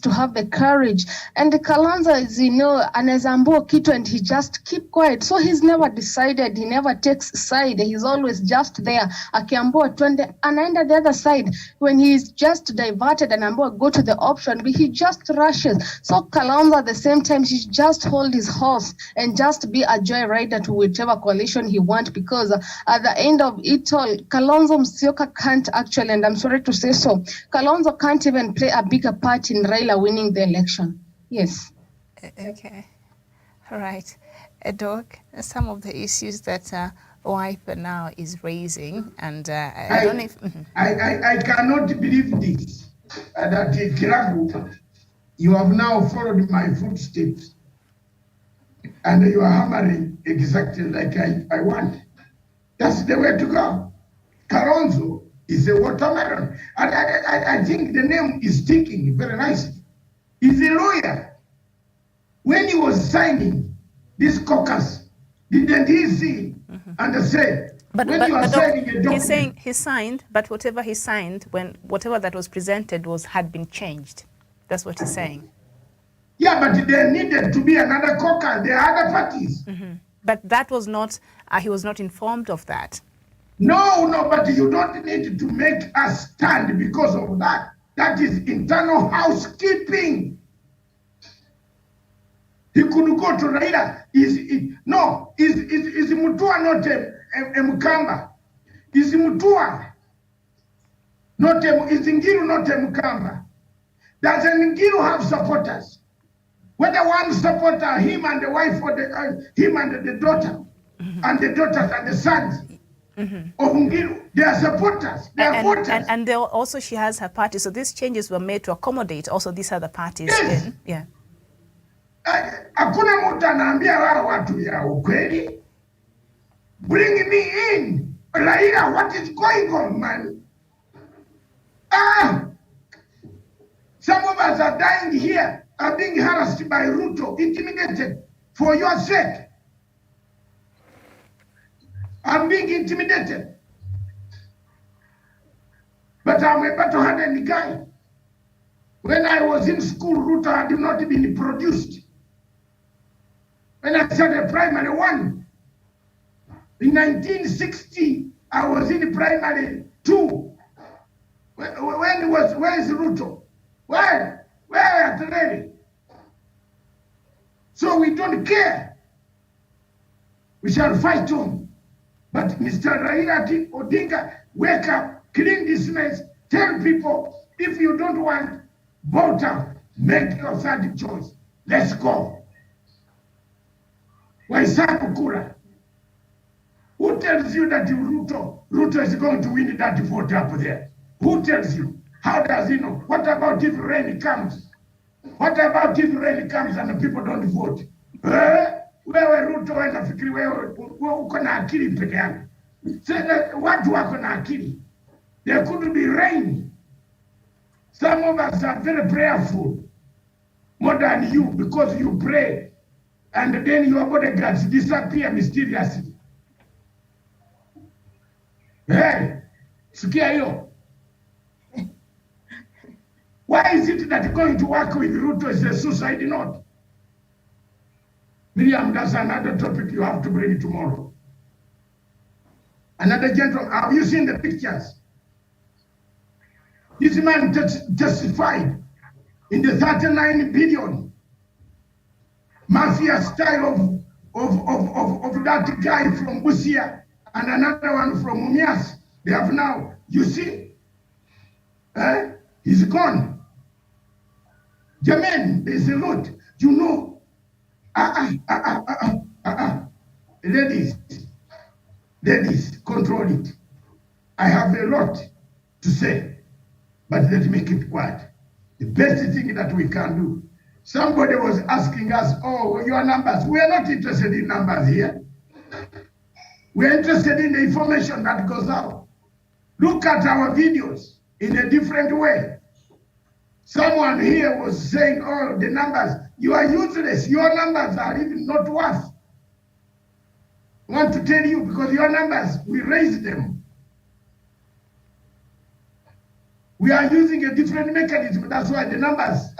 to have the courage. And Kalonzo is, anazambua kitu, and he just keep quiet. So he's never decided. He never takes side. He's always just there. Akiambua twende, anaenda the other side. When he's just diverted and ambua go to the option, he just rushes. So Kalonzo at the same time, he just hold his horse and just be a joyrider to whichever coalition he wants, because at the end of it all, Kalonzo Musyoka can't actually, and I'm sorry to say so, Kalonzo can't even play a bigger part in Raila winning the election. Yes. Okay. All right. Doc, some of the issues that Wiper now is raising, and I don't know if... I cannot believe this. That Kiragu, you have now followed my footsteps and you are hammering exactly like I want. That's the way to go. Kalonzo is a watermelon. And I think the name is sticking very nicely. He's a lawyer. When he was signing this caucus, didn't he see and say, he's saying he signed, but whatever he signed, whatever that was presented had been changed. That's what he's saying. Yeah, but there needed to be another caucus. There are other parties. But that was not, he was not informed of that. No, but you don't need to make us stand because of that. That is internal housekeeping. He could go to Raila. Is Mutua not a Mukamba? Is Mutua not is Ngiru not a Mukamba? Does Ngiru have supporters? Whether one supporter, him and the wife, or him and the daughter, and the daughters and the sons of Ngiru, they are supporters, they are voters. And also she has her party. So these changes were made to accommodate also these other parties. Yes. Yeah. Hakuna mtu anaambia wao watu ya ukweli. Bring me in. Raila, what is going on, man? Some of us are dying here, are being harassed by Ruto, intimidated for your sake. I'm being intimidated. But I'm a battle-hardened guy. When I was in school, Ruto had not been produced. When I started primary 1, in 1960, I was in primary 2. Where is Ruto? Where at the ready? So we don't care. We shall fight on. But Mr. Raila Odinga, wake up, clean this mess, tell people, if you don't want vote out, make your third choice. Let's go. Waisaku Kura. Who tells you that Ruto is going to win that vote up there? Who tells you? How does he know? What about if rain comes? What about if rain comes and the people don't vote? Wewe Ruto wanafikiri wewe uko na akili peke yako. Watu wako na akili. There could be rain. Some of us are very prayerful, more than you, because you pray. And then your bodyguards disappear mysteriously. Hey, sikia hiyo. Why is it that going to work with Ruto is a suicide note? Miriam, that's another topic you have to bring tomorrow. Another gentleman, have you seen the pictures? This man testified in the 39 billion mafia style of that guy from Busia and another one from Mumias. They have now, you see, he's gone. Jermaine, there's a lot, you know. Ladies, control it. I have a lot to say, but let me keep quiet. The best thing that we can do. Somebody was asking us, oh, your numbers. We are not interested in numbers here. We are interested in the information that goes out. Look at our videos in a different way. Someone here was saying, oh, the numbers, you are useless. Your numbers are even not worth. I want to tell you, because your numbers, we raised them. We are using a different mechanism. That's why the numbers,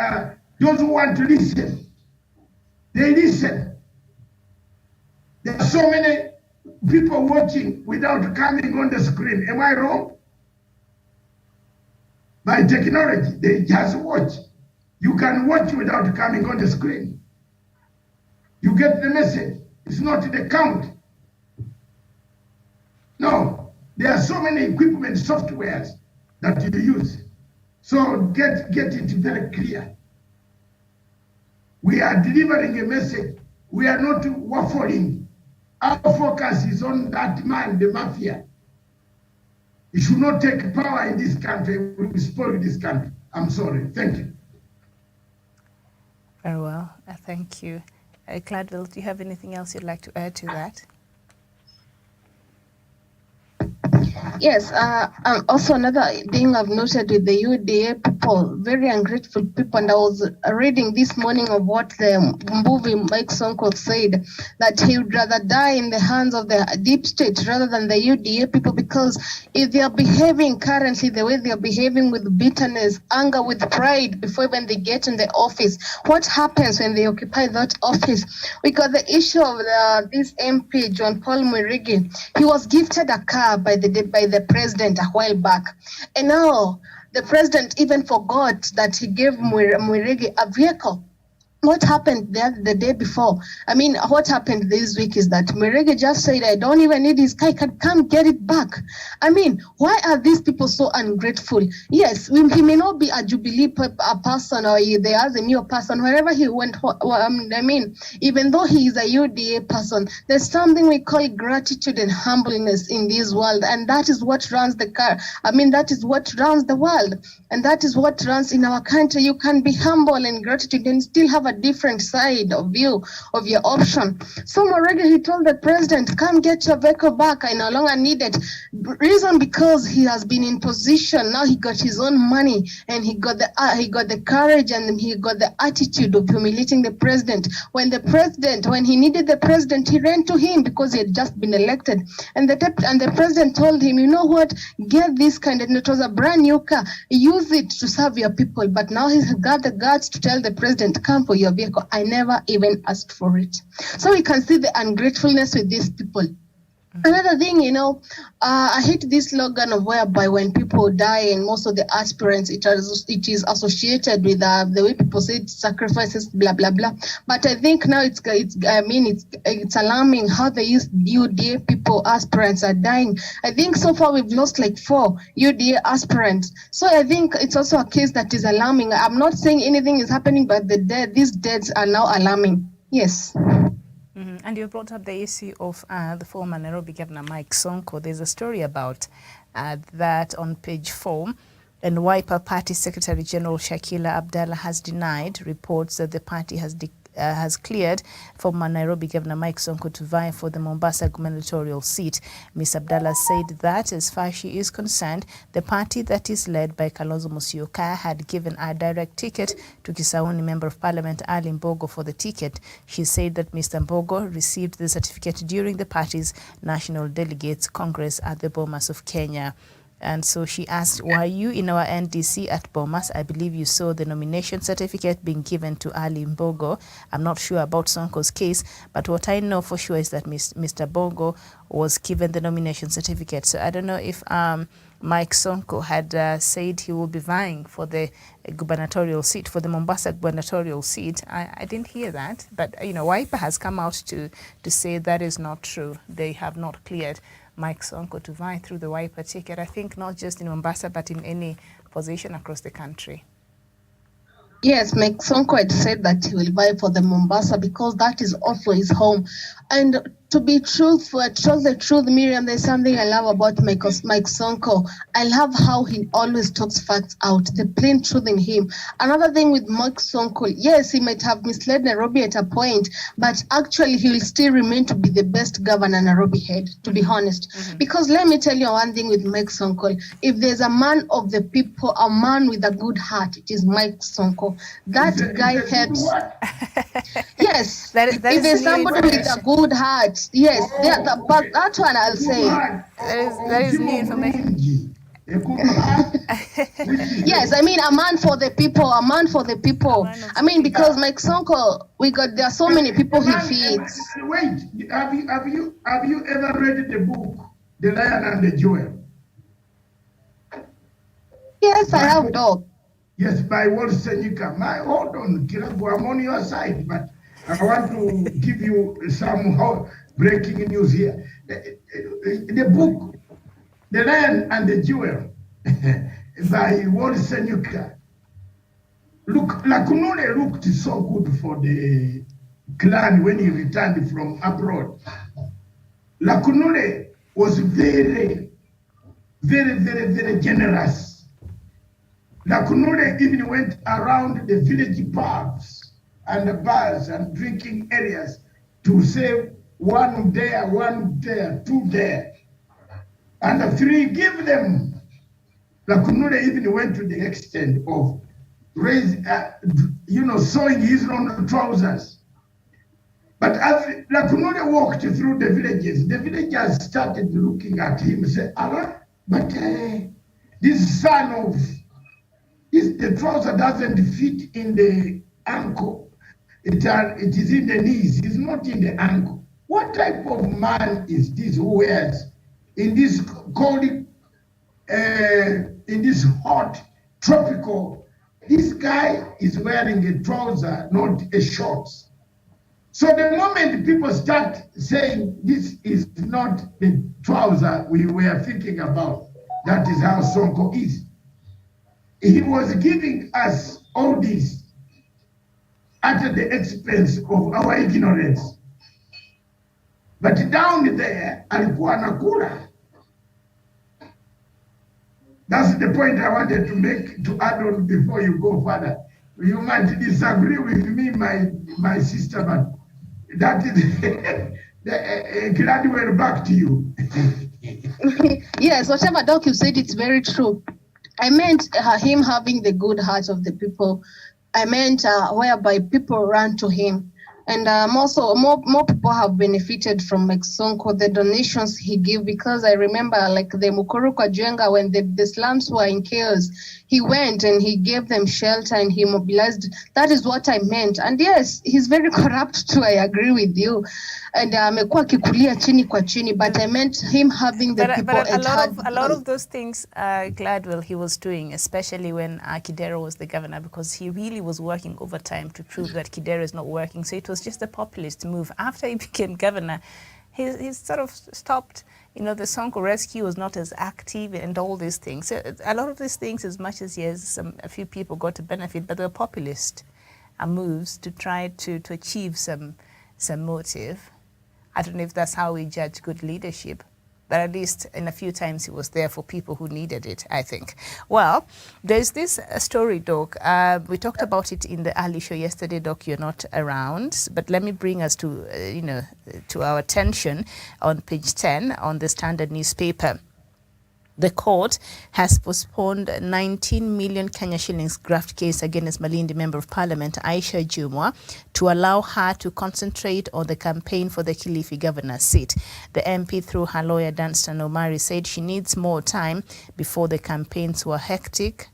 those who want to listen, they listen. There are so many people watching without coming on the screen. Am I wrong? By technology, they just watch. You can watch without coming on the screen. You get the message. It's not the count. No, there are so many equipment softwares that you use. So get it very clear. We are delivering a message. We are not waffling. Our focus is on that man, the mafia. He should not take power in this country. We will spoil this country. I'm sorry. Thank you. Very well. Thank you. Cladwell, do you have anything else you'd like to add to that? Yes, also another thing I've noted with the UDA people, very ungrateful people, and I was reading this morning of what the movie Mike Sonko said, that he would rather die in the hands of the deep state rather than the UDA people, because if they are behaving currently the way they are behaving, with bitterness, anger, with pride before even they get in the office, what happens when they occupy that office? Because the issue of this MP, John Paul Murky, he was gifted a car by the president a while back, and now The president even forgot that he gave Murky a vehicle. What happened the day before? I mean, what happened this week is that Murky just said, I don't even need his car, I can come get it back. I mean, why are these people so ungrateful? Yes, he may not be a Jubilee person or the Azimio person, wherever he went. I mean, even though he is a UDA person, there's something we call gratitude and humbleness in this world, and that is what runs the car. I mean, that is what runs the world, and that is what runs in our country. You can be humble and gratitude and still have a different side of view of your option. So Murky, he told the president, come get your vehicle back, I no longer need it. Reason because he has been in position, now he got his own money, and he got the courage and he got the attitude of humiliating the president. When he needed the president, he ran to him because he had just been elected. And the president told him, you know what, get this kind of, it was a brand new car, use it to serve your people. But now he's got the guts to tell the president, come for your vehicle. I never even asked for it. So we can see the ungratefulness with these people. Another thing, I hate this slogan of whereby when people die and most of the aspirants, it is associated with the way people say it, sacrifices, blah blah blah. But I think now it's alarming how the UDA people aspirants are dying. I think so far we've lost like 4 UDA aspirants. So I think it's also a case that is alarming. I'm not saying anything is happening, but these deaths are now alarming. Yes. And you brought up the issue of the former Nairobi Governor Mike Sonko. There's a story about that on page 4. And Wiper Party Secretary General Shakila Abdallah has denied reports that the party has cleared former Nairobi Governor Mike Sonko to vie for the Mombasa gubernatorial seat. Ms. Abdallah said that, as far as she is concerned, the party that is led by Kalonzo Musyoka had given a direct ticket to Kisauni Member of Parliament Ali Mbogo for the ticket. She said that Mr. Mbogo received the certificate during the party's National Delegates Congress at the Bomas of Kenya. And so she asked, were you in our NDC at Bomas? I believe you saw the nomination certificate being given to Ali Mbogo. I'm not sure about Sonko's case, but what I know for sure is that Mr. Mbogo was given the nomination certificate. So I don't know if Mike Sonko had said he will be vying for the gubernatorial seat, for the Mombasa gubernatorial seat. I didn't hear that, but Wiper has come out to say that is not true. They have not cleared Mike Sonko to vie through the Wiper ticket, I think not just in Mombasa, but in any position across the country. Yes, Mike Sonko had said that he will vie for the Mombasa because that is also his home. And to be truthful, tell the truth, Miriam, there's something I love about Mike Sonko. I love how he always talks facts out, the plain truth in him. Another thing with Mike Sonko, yes, he might have misled Nairobi at a point, but actually he will still remain to be the best governor Nairobi had, to be honest. Because let me tell you one thing with Mike Sonko. If there's a man of the people, a man with a good heart, it is Mike Sonko. That guy helps. Yes, if there's somebody with a good heart, yes, but that one I'll say. That is new information. Yes, I mean a man for the people, a man for the people. I mean, because Mike Sonko, there are so many people he feeds. Wait, have you ever read the book The Lion and the Jewel? Yes, I have, dog. Yes, by Walt Senyika. Hold on, Kirabu, I'm on your side, but I want to give you some breaking news here. The book, The Lion and the Jewel, by Walt Senyika. Look, Lakunule looked so good for the clan when he returned from abroad. Lakunule was very, very, very, very generous. Lakunule even went around the village pubs and the bars and drinking areas to save one there, 2 there, and 3 give them. Lakunule even went to the extent of sewing his own trousers. But as Lakunule walked through the villagers started looking at him and said, Allah, but this son of the trouser doesn't fit in the ankle. It is in the knees. It's not in the ankle. What type of man is this who wears in this cold, in this hot tropical. This guy is wearing a trouser, not a shorts. So the moment people start saying this is not the trouser we were thinking about, that is how Sonko is. He was giving us all this at the expense of our ignorance. But down there, alikuwa anakula. That's the point I wanted to make, to add on before you go further. You might disagree with me, my sister, but that is Gladwell, back to you. Yes, whatever Doc you said, it's very true. I meant him having the good heart of the people. I meant whereby people run to him. And also, more people have benefited from Sonko, the donations he gave, because I remember like the Mukuru kwa Jenga, when the slums were in chaos, he went and he gave them shelter and he mobilized. That is what I meant. And yes, he's very corrupt too, I agree with you. And amekuwa kikulia chini kwa chini, but I meant him having the people at heart. A lot of those things Gladwell he was doing, especially when Kidero was the governor, because he really was working overtime to prove that Kidero is not working. So it was just a populist move. After he became governor, he sort of stopped. You know, the Sonko rescue was not as active and all these things. So a lot of these things, as much as yes, a few people got to benefit, but they were populist moves to try to achieve some motive. I don't know if that's how we judge good leadership, but at least in a few times he was there for people who needed it, I think. Well, there's this story, Doc. We talked about it in the early show yesterday, Doc. You're not around, but let me bring us to, to our attention on page 10 on the Standard newspaper. The court has postponed 19 million Kenya shillings graft case against Malindi Member of Parliament Aisha Jumwa to allow her to concentrate on the campaign for the Kilifi governor seat. The MP, through her lawyer Danstan Omari, said she needs more time before the campaigns were hectic.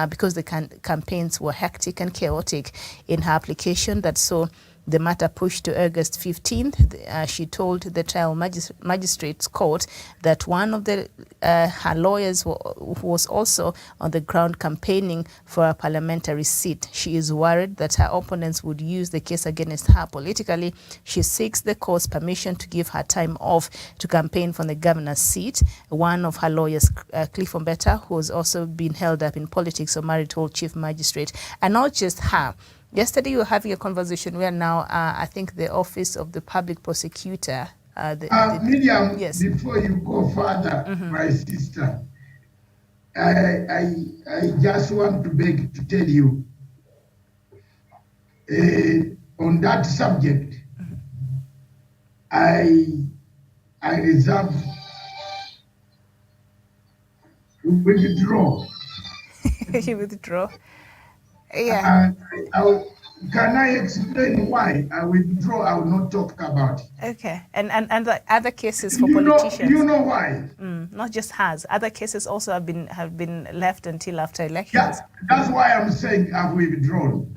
Because the campaigns were hectic and chaotic. In her application that saw the matter pushed to August 15th, she told the trial magistrates court that one of her lawyers who was also on the ground campaigning for a parliamentary seat. She is worried that her opponents would use the case against her politically. She seeks the court's permission to give her time off to campaign for the governor's seat. One of her lawyers, Cliff Ombeta, who has also been held up in politics, Omari told Chief Magistrate, and not just her. Yesterday, you were having a conversation where now I think the Office of the Public Prosecutor. Miriam, yes. Before you go further, my sister, I just want to beg to tell you on that subject, I reserve withdraw. You withdraw? Yeah. Can I explain why I withdraw? I will not talk about it. Okay. And the other cases for politicians. You know why? Not just hers. Other cases also have been left until after elections. Yeah, that's why I'm saying I've withdrawn.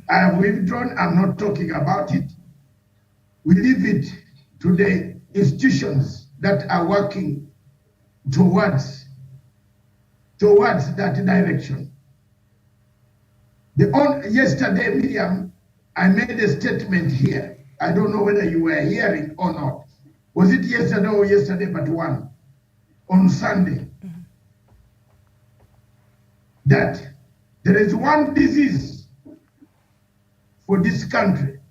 I have withdrawn. I'm not talking about it. We leave it to the institutions that are working towards that direction. Yesterday, Miriam, I made a statement here. I don't know whether you were hearing or not. Was it yesterday or yesterday but one? On Sunday. That there is one disease for this country.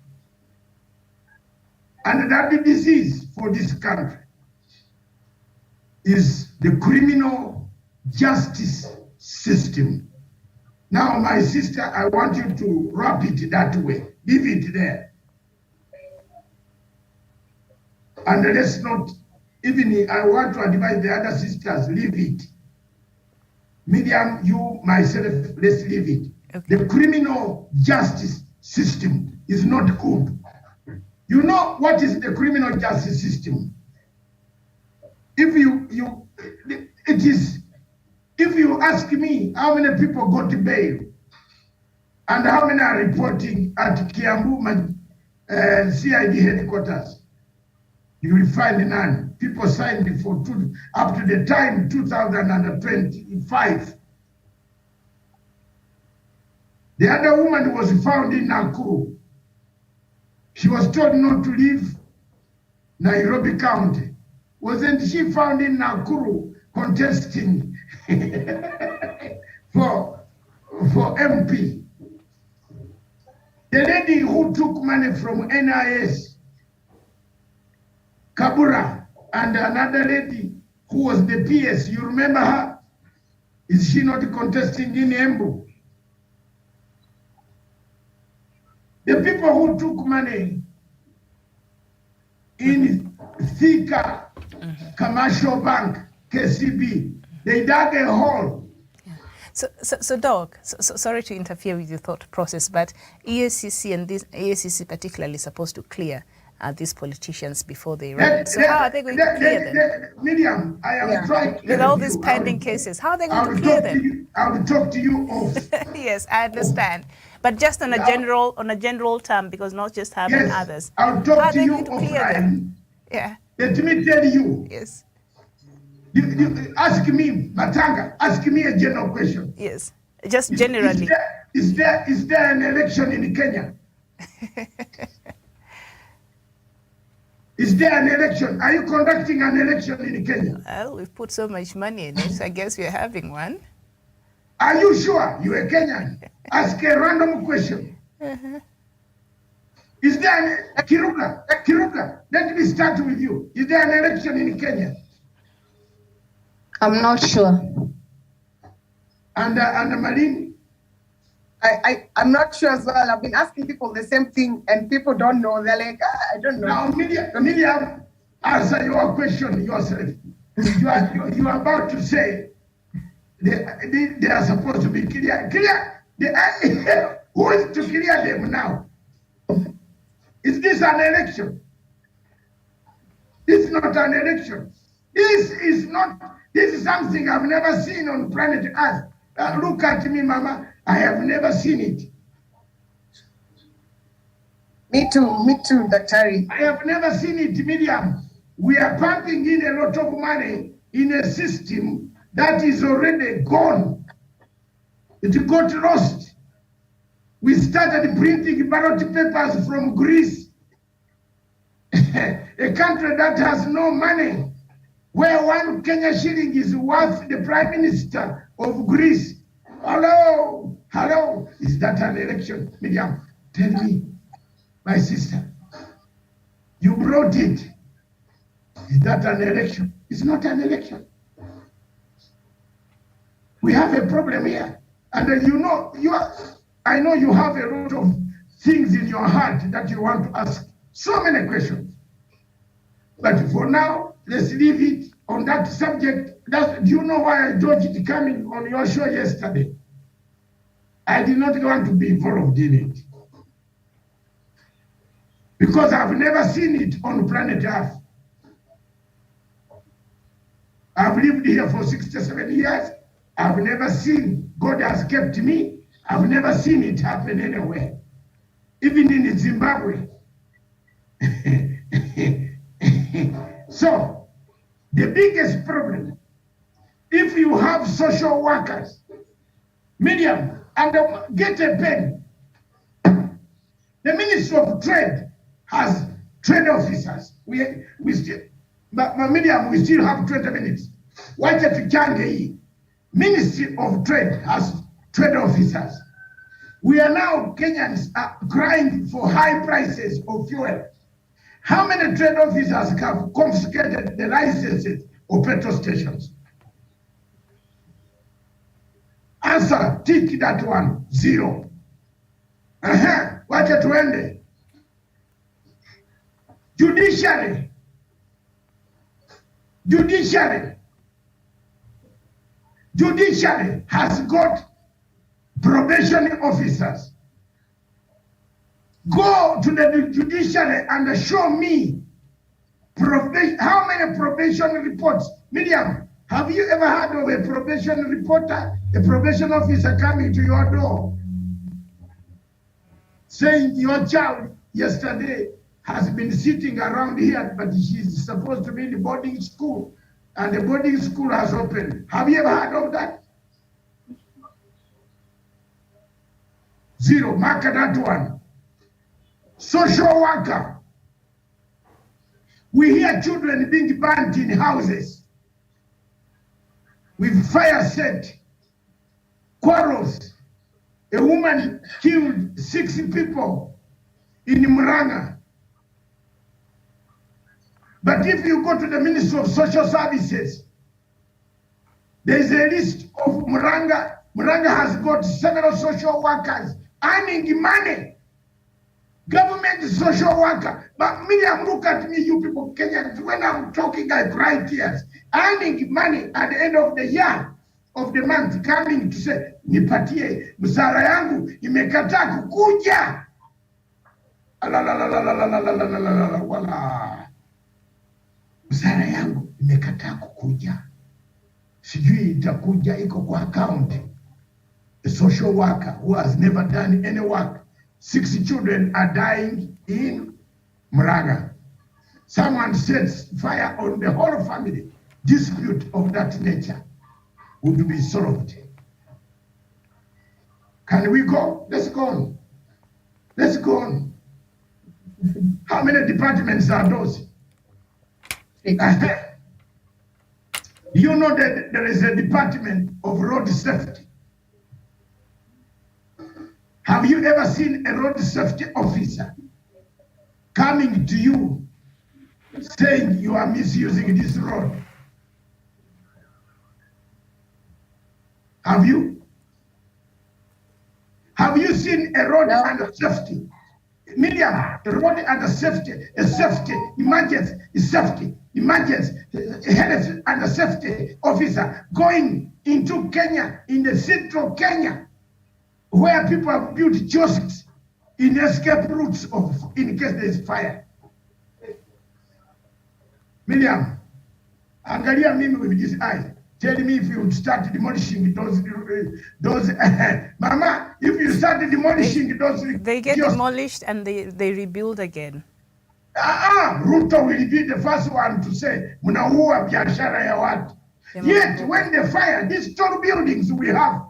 And that disease for this country is the criminal justice system. Now, my sister, I want you to wrap it that way. Leave it there. And let's not, even I want to advise the other sisters, leave it. Miriam, you, myself, let's leave it. Okay. The criminal justice system is not good. You know what is the criminal justice system? If you ask me how many people got bail and how many are reporting at Kiambu CID headquarters, you will find none. people signed up to the time 2025. The other woman was found in Nakuru. She was told not to leave Nairobi County. Wasn't she found in Nakuru contesting for MP? The lady who took money from NIS, Kabura, and another lady who was the PS, you remember her? Is she not contesting in Embu? The people who took money in Thika Commercial Bank, KCB, they dug a hole. So Doc, sorry to interfere with your thought process, but EACC and this EACC particularly is supposed to clear these politicians before they run. So how are they going to clear them? Miriam, I am trying to with all these pending cases, how are they going to clear them? I will talk to you off. Yes, I understand. But just on a general term, because not just having others. I'll talk to you offline. Yeah. Let me tell you. Yes. You ask me, Matanga, ask me a general question. Yes. Just generally. Is there an election in Kenya? Is there an election? Are you conducting an election in Kenya? Well, we've put so much money in it, so I guess we're having one. Are you sure you're a Kenyan? Ask a random question. Is there Kiruka, let me start with you. Is there an election in Kenya? I'm not sure. And Malini? I'm not sure as well. I've been asking people the same thing and people don't know. They're like, I don't know. Now, Miriam, answer your question yourself. You are about to say they are supposed to be clear. Who is to clear them now? Is this an election? This is not an election. This is something I've never seen on planet Earth. Look at me, Mama. I have never seen it. Me too, Daktari. I have never seen it, Miriam. We are pumping in a lot of money in a system that is already gone. It got lost. We started printing ballot papers from Greece, a country that has no money, where 1 Kenya shilling is worth the Prime Minister of Greece. Hello, is that an election? Miriam, tell me, my sister, you brought it. Is that an election? It's not an election. We have a problem here. And I know you have a lot of things in your heart that you want to ask. So many questions. But for now, let's leave it on that subject. Do you know why I dodged coming on your show yesterday? I did not want to be involved in it. Because I've never seen it on planet Earth. I've lived here for 67 years. I've never seen, God has kept me. I've never seen it happen anywhere. Even in Zimbabwe. So, the biggest problem, if you have social workers, Miriam, and get a pen. The Ministry of Trade has trade officers. We still, but Miriam, we still have 20 minutes. Why don't you change? Ministry of Trade has trade officers. We are now, Kenyans are crying for high prices of fuel. How many trade officers have confiscated the licenses of petrol stations? Answer, tick that one, 0. Wacha tuende. Judiciary has got probation officers. Go to the judiciary and show me how many probation reports. Miriam, have you ever heard of a probation reporter, a probation officer coming to your door saying your child yesterday has been sitting around here, but she's supposed to be in the boarding school, and the boarding school has opened. Have you ever heard of that? Zero. Mark that one. Social worker. We hear children being burnt in houses with fire set, quarrels. A woman killed 6 people in Muranga. But if you go to the Ministry of Social Services, there is a list of Muranga. Muranga has got several social workers earning money. Government social worker. But Miriam, look at me, you people, Kenyans, when I'm talking, I cry tears. Earning money at the end of the year, of the month, coming to say, nipatie, msara yangu, imekataa kukuja. Wala. Msara yangu, imekataa kukuja. Sijui itakuja, iko kwa account. A social worker who has never done any work. 6 children are dying in Muranga. Someone sets fire on the whole family. Dispute of that nature would be solved. Can we go? Let's go on. Let's go on. How many departments are those? You know that there is a department of road safety. Have you ever seen a road safety officer coming to you saying you are misusing this road? Have you? Have you seen a road under safety? Miriam, a road under safety, a safety, emergency, safety, emergency, health and a safety officer going into Kenya, in the central Kenya, where people have built kiosks in escape routes in case there is fire. Miriam, angalia mimi with this eye. Tell me if you start demolishing those Mama, if you start demolishing those they get kiosks, demolished and they rebuild again. Ruto will be the first one to say, munaua biashara ya watu. Yet when the fire, these tall buildings we have,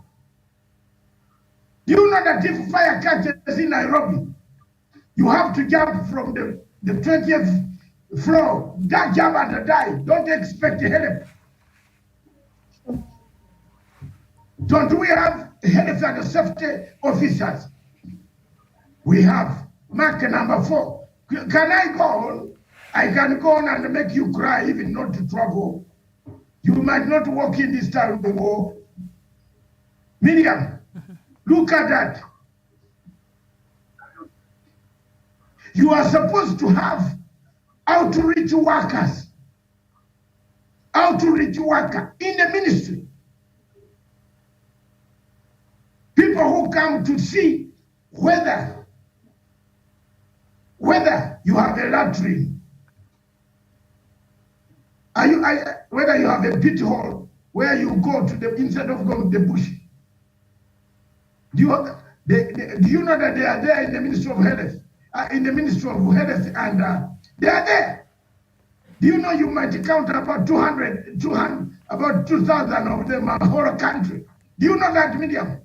you know that if fire catches in Nairobi, you have to jump from the 20th floor, that jump and die. Don't expect help. Don't we have health and safety officers? We have. Mark number 4. Can I go on? I can go on and make you cry, even not to travel. You might not walk in this town no more. Miriam, look at that. You are supposed to have outreach workers. Outreach worker in the ministry. People who come to see whether you have a latrine, whether you have a pit hole where you go to the, instead of going to the bush. Do you know that they are there in the Ministry of Health? In the Ministry of Health, and they are there. Do you know you might count about 200, about 2,000 of them in the whole country? Do you know that, Miriam?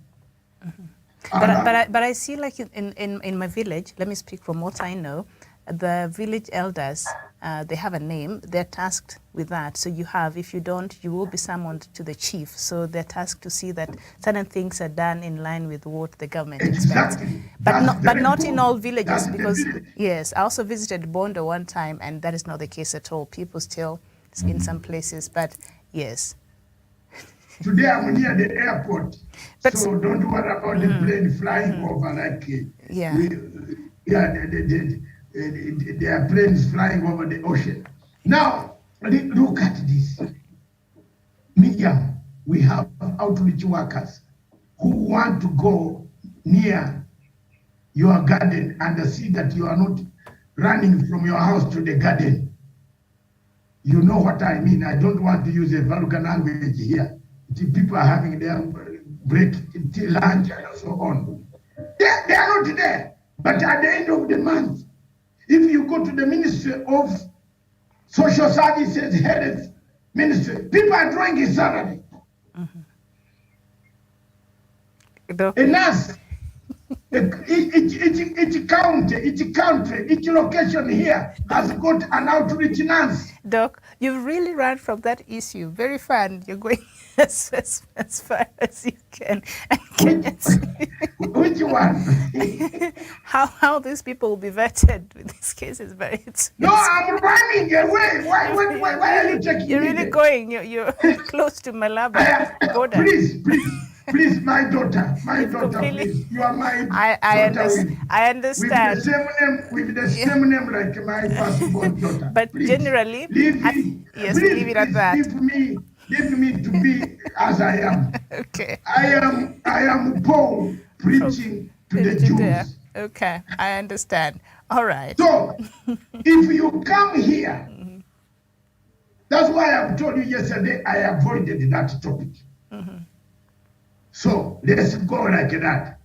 But I see, like in my village, let me speak from what I know, the village elders, they have a name, they're tasked with that. So you have, if you don't, you will be summoned to the chief. So they're tasked to see that certain things are done in line with what the government expects. But not in all villages, because, yes, I also visited Bondo one time, and that is not the case at all. People still in some places, but yes. Today I'm near the airport, but so don't worry about the plane flying over like there are planes flying over the ocean. Now, look at this. Miriam, we have outreach workers who want to go near your garden and see that you are not running from your house to the garden. You know what I mean. I don't want to use a vulgar language here. The people are having their break, lunch, and so on. They are not there. But at the end of the month, If you go to the Ministry of Social Services, Health Ministry, people are drawing his salary. A nurse, each country, each location here has got an outreach nurse. Doc, you've really run from that issue very far, and you're going as far as you can. Which one? how these people will be vetted with these cases, but no, I'm running away. Why are you taking You're me really there? going. You're close to Malaba border. Please, my daughter, please. You are my daughter. I understand. With the same name like my firstborn daughter. But please, generally, leave me. yes, leave it at that. Leave me to be as I am. Okay. I am Paul preaching to the Jews. Okay, I understand. All right. So, if you come here, that's why I've told you yesterday I avoided that topic. So let's go like that.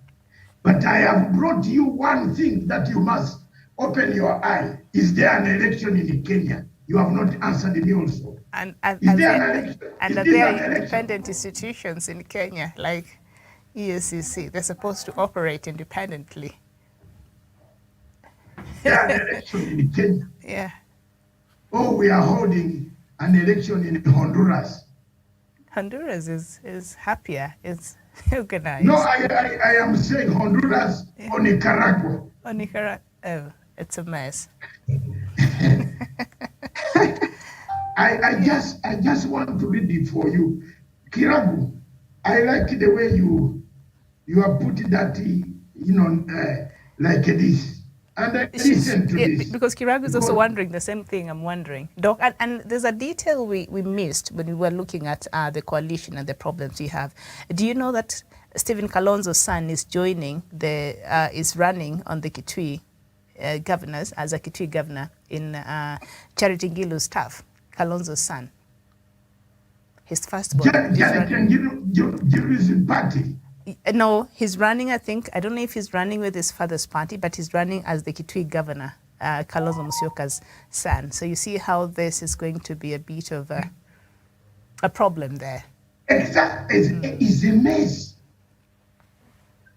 But I have brought you one thing that you must open your eye. Is there an election in Kenya? You have not answered me also. And are there independent institutions in Kenya like EACC? They're supposed to operate independently. There are an election in Kenya. Yeah. Oh, we are holding an election in Honduras. Honduras is happier. It's organized. No, I am saying Honduras or Nicaragua. Oh, Nicaragua. Oh, it's a mess. I just want to read it for you. Kiragu, I like the way you have put that, like this. And I listen to this. Because Kiragu is also wondering the same thing I'm wondering. Doc, and there's a detail we missed when we were looking at the coalition and the problems you have. Do you know that Stephen Kalonzo's son is is running on the Kitui governors, as a Kitui governor in Charity Ngilu's staff? Kalonzo's son. His firstborn. Charity Ngilu's party. No, he's running, I don't know if he's running with his father's party, but he's running as the Kitui governor, Kalonzo Musyoka's son. So you see how this is going to be a bit of a problem there. Exactly. It's a mess.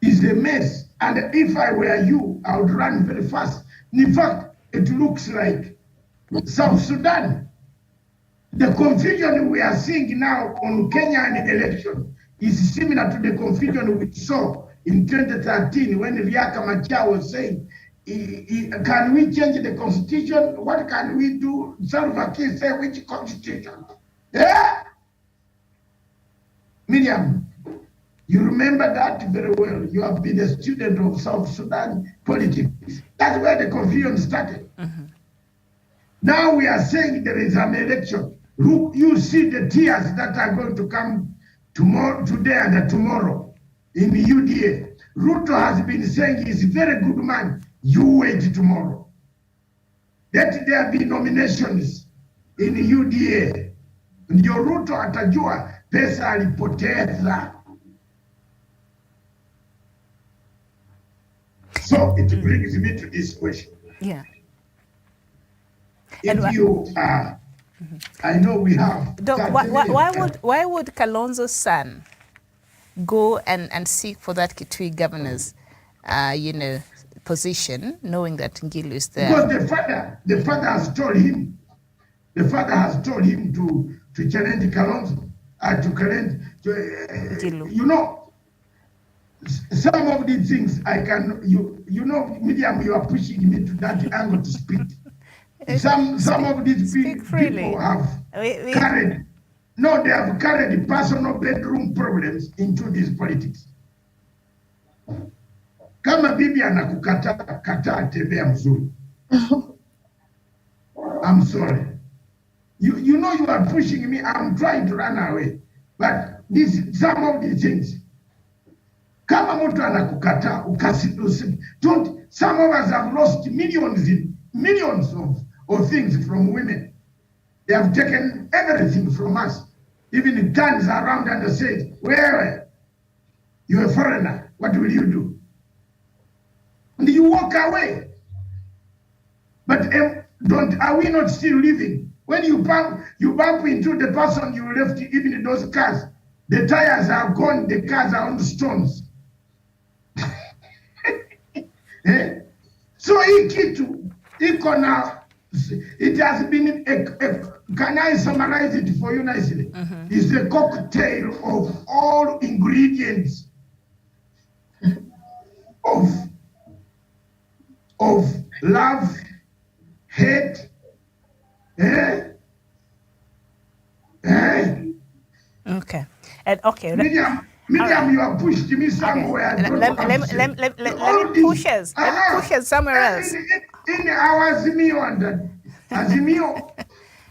It's a mess. And if I were you, I would run very fast. In fact, it looks like South Sudan. The confusion we are seeing now on Kenyan election is similar to the confusion we saw in 2013 when Riaka Machar was saying, can we change the constitution? What can we do? Salva Kiir said, which constitution? Yeah? Miriam, you remember that very well. You have been a student of South Sudan politics. That's where the confusion started. Now we are saying there is an election. Look, you see the tears that are going to come tomorrow, today and tomorrow in the UDA. Ruto has been saying he's a very good man. You wait tomorrow. Let there be nominations in the UDA. Ndio Ruto atajua pesa alipoteza. So it brings me to this question. Yeah. If you are, I know we have. Why would Kalonzo's son go and seek for that Kitui governor's, position, knowing that Ngilu is there? Because the father has told him. The father has told him to challenge Kalonzo, Ngilu. Some of these things I can. Miriam, you are pushing me to that angle to speak. Some of these people have carried. No, they have carried personal bedroom problems into this politics. Kama bibi anakukata tembea mzuri. I'm sorry. You know you are pushing me. I'm trying to run away. But some of these things. Kama mtu anakukata some of us have lost millions of things from women. They have taken everything from us. Even it turns around and says, well, you're a foreigner. What will you do? And you walk away. But are we not still living? When you bump into the person you left, even in those cars, the tires are gone, the cars are on stones. Eh? So it has been can I summarize it for you nicely? It's a cocktail of all ingredients of love, hate, Okay. And okay. Miriam, you have pushed me somewhere. Okay. Let me push us. Let me push us somewhere else. In our Azimio.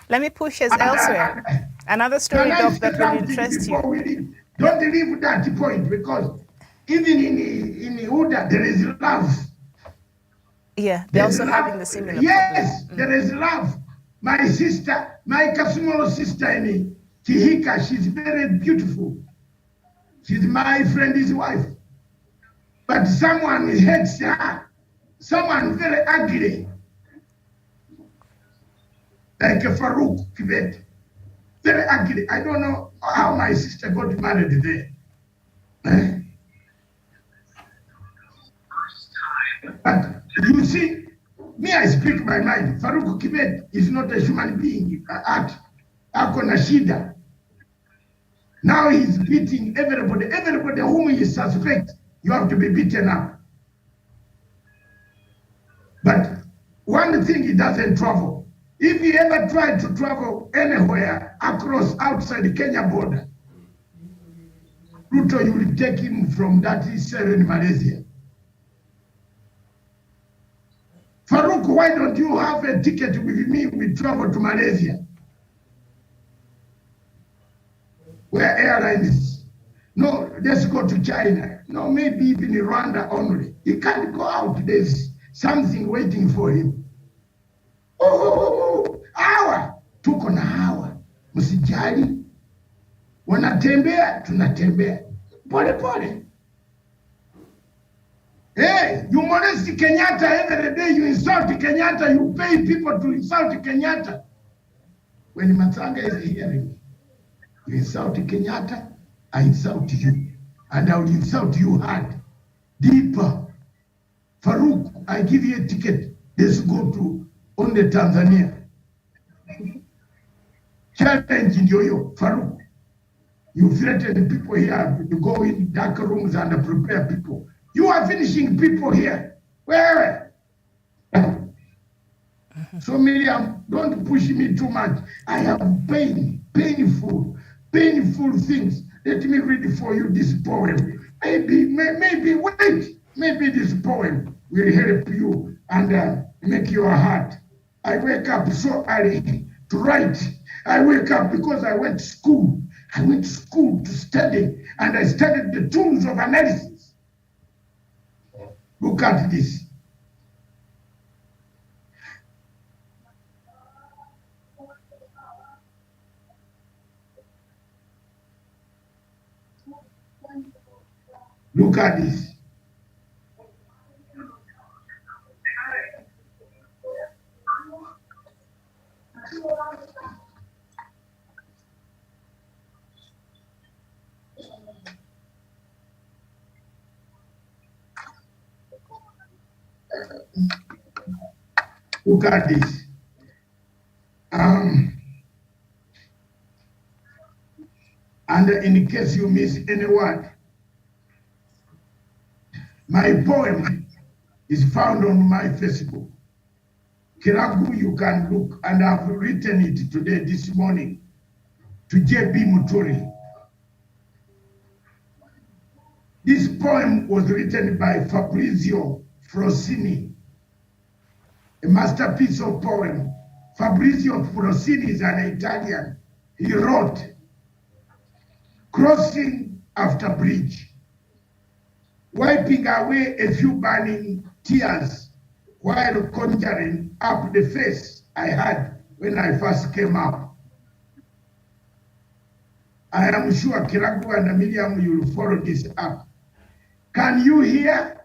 Let me push us elsewhere. Another story, Doc, that will interest you. Don't leave that point, because even in Uda there is love. Yeah, they're also having the similar yes, problem. There is love. My sister, my Kasumolo sister in Kihika, she's very beautiful. She's my friend's wife. But someone hates her. Someone very ugly. Like a Farouk Kibet. Very ugly. I don't know how my sister got married there. But you see, me, I speak my mind. Farouk Kibet is not a human being. Akona shida. Now he's beating everybody. Everybody whom he suspects, you have to be beaten up. But one thing, he doesn't travel. If he ever tried to travel anywhere across outside the Kenya border, Ruto, you will take him from that cell in Malaysia. Farouk, why don't you have a ticket with me? We travel to Malaysia, where airlines, no, let's go to China. No, maybe even Rwanda only. He can't go out. There's something waiting for him. Hawa tuko na hawa, msijali, wanatembea, tunatembea pole pole. Hey, you molest Kenyatta every day, you insult Kenyatta, you pay people to insult Kenyatta. When Matanga is hearing, you insult Kenyatta, I insult you, and I will insult you hard, deeper. Farouk, I give you a ticket. Let's go to only Tanzania. Challenge in yo, Farouk. You threaten people here to go in dark rooms and prepare people. You are finishing people here. Where? So Miriam, don't push me too much. I have painful things. Let me read for you this poem. Maybe wait. Maybe this poem will help you and make your heart. I wake up so early to write. I wake up because I went to school. I went to school to study, and I studied the tools of analysis. Look at this. Look at this. Look at this. And in case you miss any word, my poem is found on my Facebook. Kiragu, you can look, and I've written it today, this morning, to JB Muturi. This poem was written by Fabrizio Frosini, a masterpiece of poem. Fabrizio Frosini is an Italian. He wrote, "Crossing after bridge, wiping away a few burning tears while conjuring up the face I had when I first came up." I am sure Kiragu and Miriam, you will follow this up. Can you hear?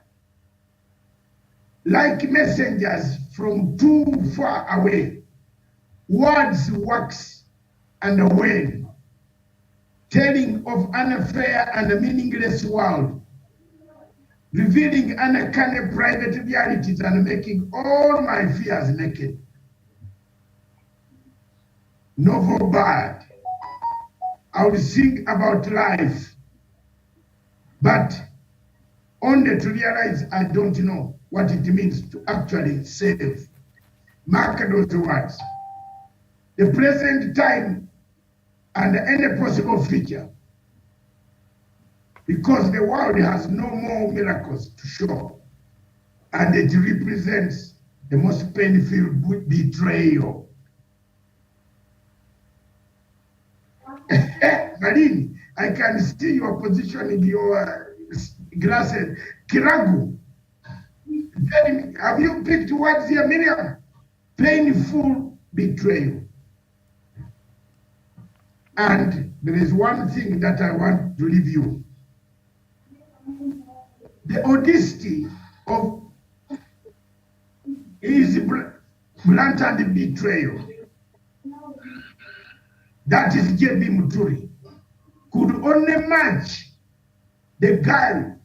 like messengers from too far away. Words wax and wane, telling of an unfair and meaningless world, revealing uncanny private realities and making all my fears naked. Novel bad. I would sing about life, but only to realize I don't know what it means to actually save. Mark those words. The present time and any possible future, because the world has no more miracles to show, and it represents the most painful betrayal. Marine, I can see your position in your glasses. Kiragu, tell me, have you picked words here, Miriam? Painful betrayal. And there is one thing that I want to leave you. The audacity of his blatant betrayal. That is J.B. Muturi. Could only match the guile,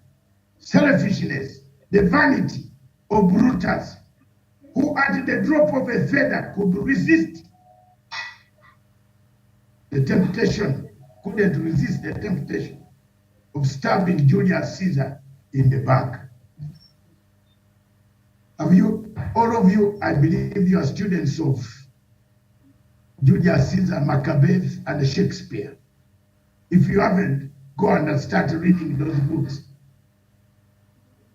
selfishness, the vanity of Brutus, who at the drop of a feather could resist the temptation, couldn't resist the temptation of stabbing Julius Caesar in the back. Have you, all of you, I believe you are students of Julius Caesar, Maccabees, and Shakespeare. If you haven't, go and start reading those books.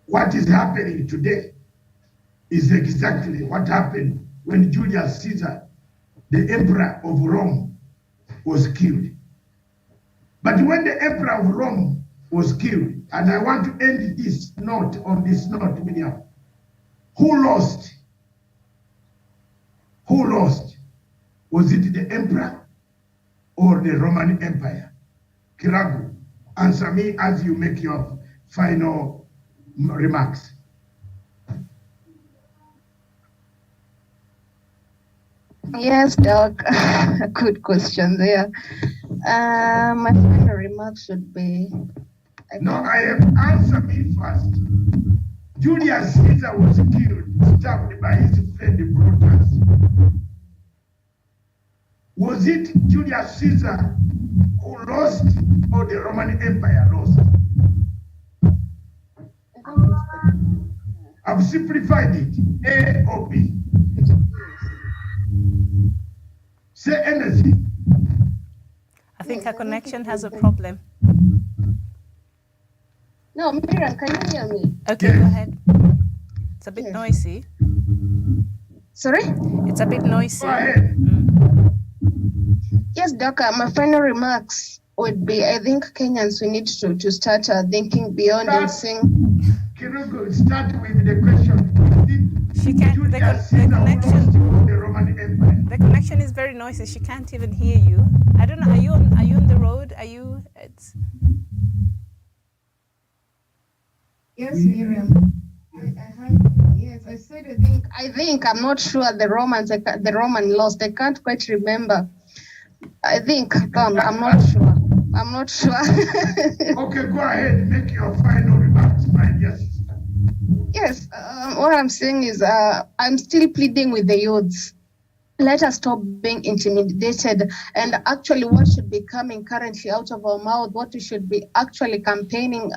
What is happening today is exactly what happened when Julius Caesar, the emperor of Rome, was killed. But when the emperor of Rome was killed, and I want to end this note on this note, Miriam, who lost? Who lost? Was it the emperor or the Roman Empire? Kiragu, answer me as you make your final remarks. Yes, Doc. Good question there. My final remarks should be. Answer me first. Julius Caesar was killed, stabbed by his friend Brutus. Was it Julius Caesar who lost or the Roman Empire lost? I've simplified it, A or B. Say anything. I think her connection has a problem. No, Miriam, can you hear me? Okay, go ahead. It's a bit noisy. Sorry? It's a bit noisy. Go ahead. Yes, Doc, my final remarks would be, I think Kenyans, we need to start thinking beyond and saying. Kirugu, start with the question. She can't, the connection. The Roman Empire. The connection is very noisy. She can't even hear you. I don't know, are you on the road? Are you, Yes, Miriam. Yes, I said I think I'm not sure the Roman lost. I can't quite remember. I think I'm not sure. I'm not sure. Okay, go ahead. Make your final remarks, my dear sister. Yes, what I'm saying is I'm still pleading with the youths. Let us stop being intimidated, and actually what should be coming currently out of our mouth, what we should be actually campaigning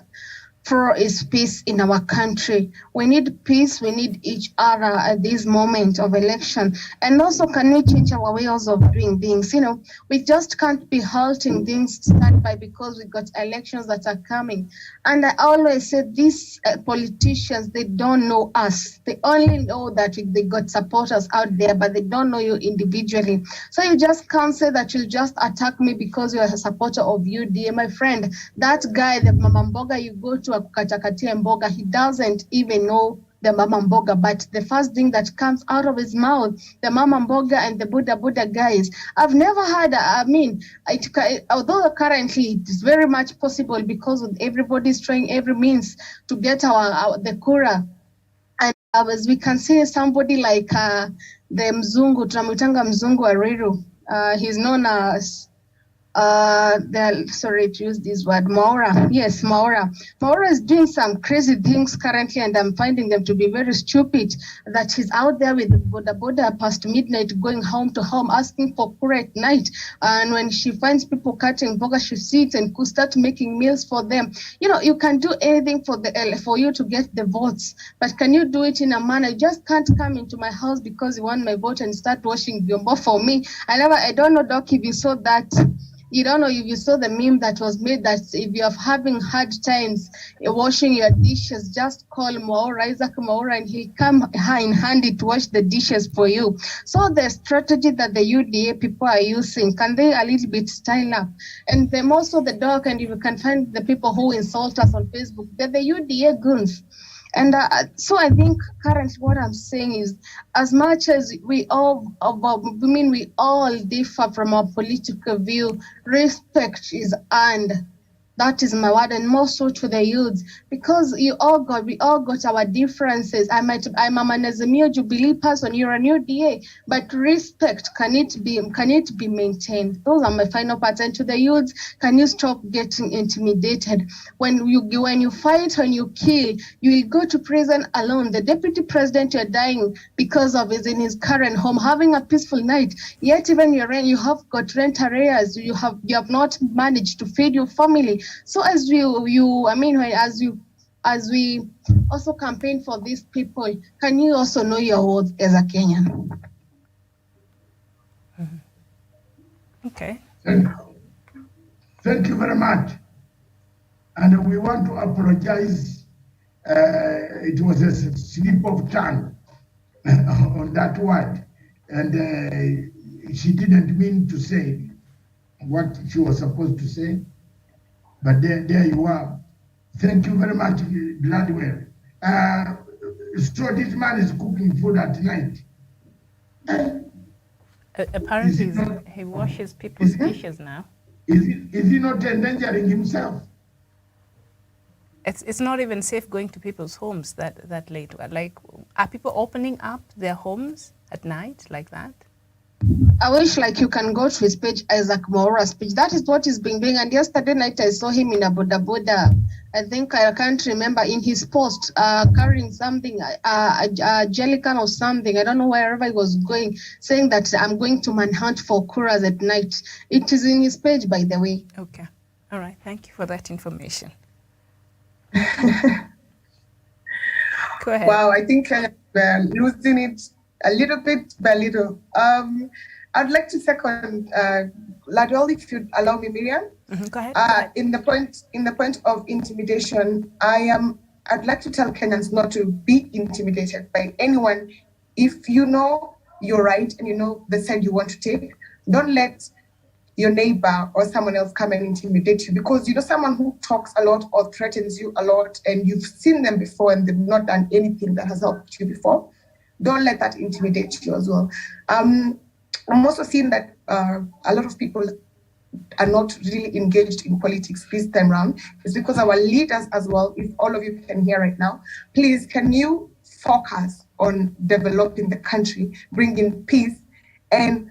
for is peace in our country. We need peace, we need each other at this moment of election. And also, can we change our ways of doing things? You know, we just can't be halting things start by because we got elections that are coming. And I always say these politicians, they don't know us. They only know that they got supporters out there, but they don't know you individually. So you just can't say that you'll just attack me because you're a supporter of UDA. My friend, that guy, the Mama Mboga you go to Akukatakatia Mboga, he doesn't even know the Mama Mboga, but the first thing that comes out of his mouth, the Mama Mboga and the Buddha guys, I've never had, although currently it is very much possible because everybody's trying every means to get the Kura As we can see, somebody like the Mzungu, tunamwitanga Mzungu Ariru, he's known as sorry to use this word, Maura. Yes, Maura. Maura is doing some crazy things currently, and I'm finding them to be very stupid. That he's out there with boda past midnight, going home to home, asking for kura at night. And when she finds people cutting boga, she sits and could start making meals for them. You know, you can do anything for you to get the votes, but can you do it in a manner? You just can't come into my house because you want my vote and start washing vyombo for me. I don't know, Doc, if you saw that. You don't know if you saw the meme that was made that if you're having hard times washing your dishes, just call Maura, Isaac Maura, and he'll come in handy to wash the dishes for you. So the strategy that the UDA people are using, can they a little bit style up? And then also the dog, and you can find the people who insult us on Facebook, they're the UDA goons. And so I think currently what I'm saying is, as much as we all differ from our political view, respect is earned. That is my word, and more so to the youths, because we all got our differences. I'm a Manazamio Jubilee person, you're a UDA, but respect, can it be maintained? Those are my final parts. And to the youths, can you stop getting intimidated? When you fight, when you kill, you will go to prison alone. The deputy president you're dying because of is in his current home, having a peaceful night. Yet even you have got rent arrears, you have not managed to feed your family. So as we also campaign for these people, can you also know your worth as a Kenyan? Okay. Thank you very much. And we want to apologize. It was a slip of tongue on that word. And she didn't mean to say what she was supposed to say. But there you are. Thank you very much, Gladwell. So this man is cooking food at night. Apparently, he washes people's dishes now. Is he not endangering himself? It's not even safe going to people's homes that late. Like, are people opening up their homes at night like that? I wish you can go to his page, Isaac Maura's page. That is what he's been doing. And yesterday night I saw him in a boda. I think I can't remember, in his post carrying something, a jellican or something. I don't know wherever he was going, saying that I'm going to manhunt for kuras at night. It is in his page, by the way. Okay. All right. Thank you for that information. Go ahead. Wow, I think we're losing it a little bit by little. I'd like to second Ladwell, if you'd allow me, Miriam. Mm-hmm. Go ahead. In the point of intimidation, I'd like to tell Kenyans not to be intimidated by anyone. If you know you're right and you know the side you want to take, don't let your neighbor or someone else come and intimidate you, because you know someone who talks a lot or threatens you a lot and you've seen them before and they've not done anything that has helped you before. Don't let that intimidate you as well. I'm also seeing that a lot of people are not really engaged in politics this time around. It's because our leaders as well, if all of you can hear right now, please, can you focus on developing the country, bringing peace, and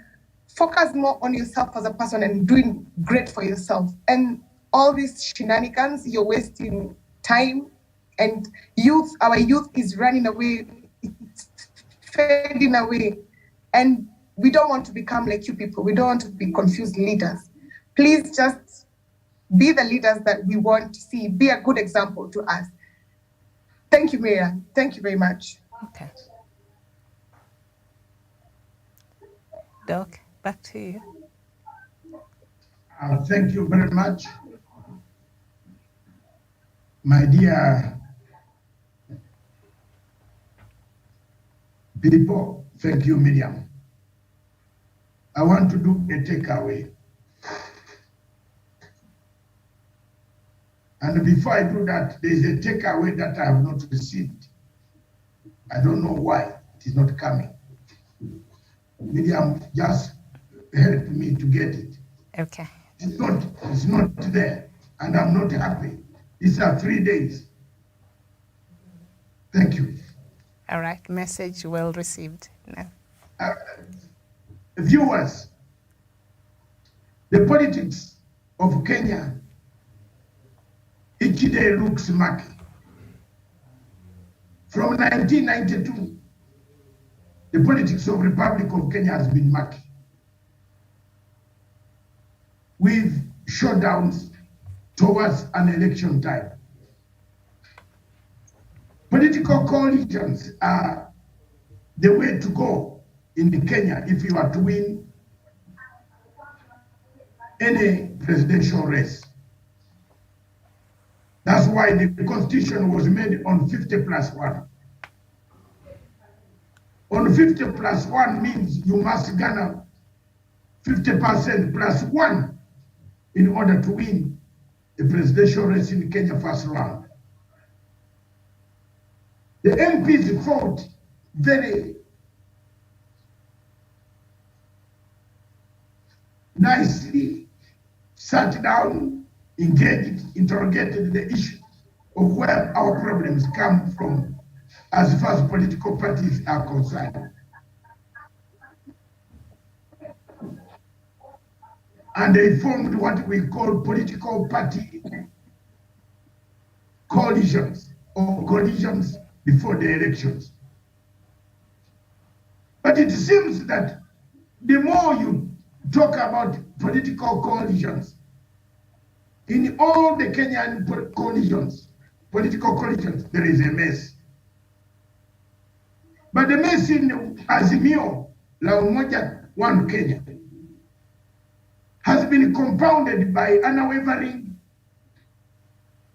focus more on yourself as a person and doing great for yourself. And all these shenanigans, you're wasting time, and our youth is running away, it's fading away. And we don't want to become like you people. We don't want to be confused leaders. Please just be the leaders that we want to see. Be a good example to us. Thank you, Miriam. Thank you very much. Okay. Doc, back to you. Thank you very much. My dear people, thank you, Miriam. I want to do a takeaway. And before I do that, there's a takeaway that I have not received. I don't know why it is not coming. Miriam, just help me to get it. Okay. It's not there, and I'm not happy. These are 3 days. Thank you. All right, message well received. No. Viewers, the politics of Kenya each day looks murky. From 1992, the politics of Republic of Kenya has been murky, with showdowns towards an election time. Political coalitions are the way to go in Kenya if you are to win any presidential race. That's why the constitution was made on 50+1. On 50+1 means you must garner 50% plus 1 in order to win the presidential race in Kenya first round. The MPs fought very nicely, sat down, engaged, interrogated the issue of where our problems come from as far as political parties are concerned. And they formed what we call political party coalitions or coalitions before the elections. But it seems that the more you talk about political coalitions, in all the Kenyan political coalitions, there is a mess. But the mess in Azimio la Umoja One Kenya has been compounded by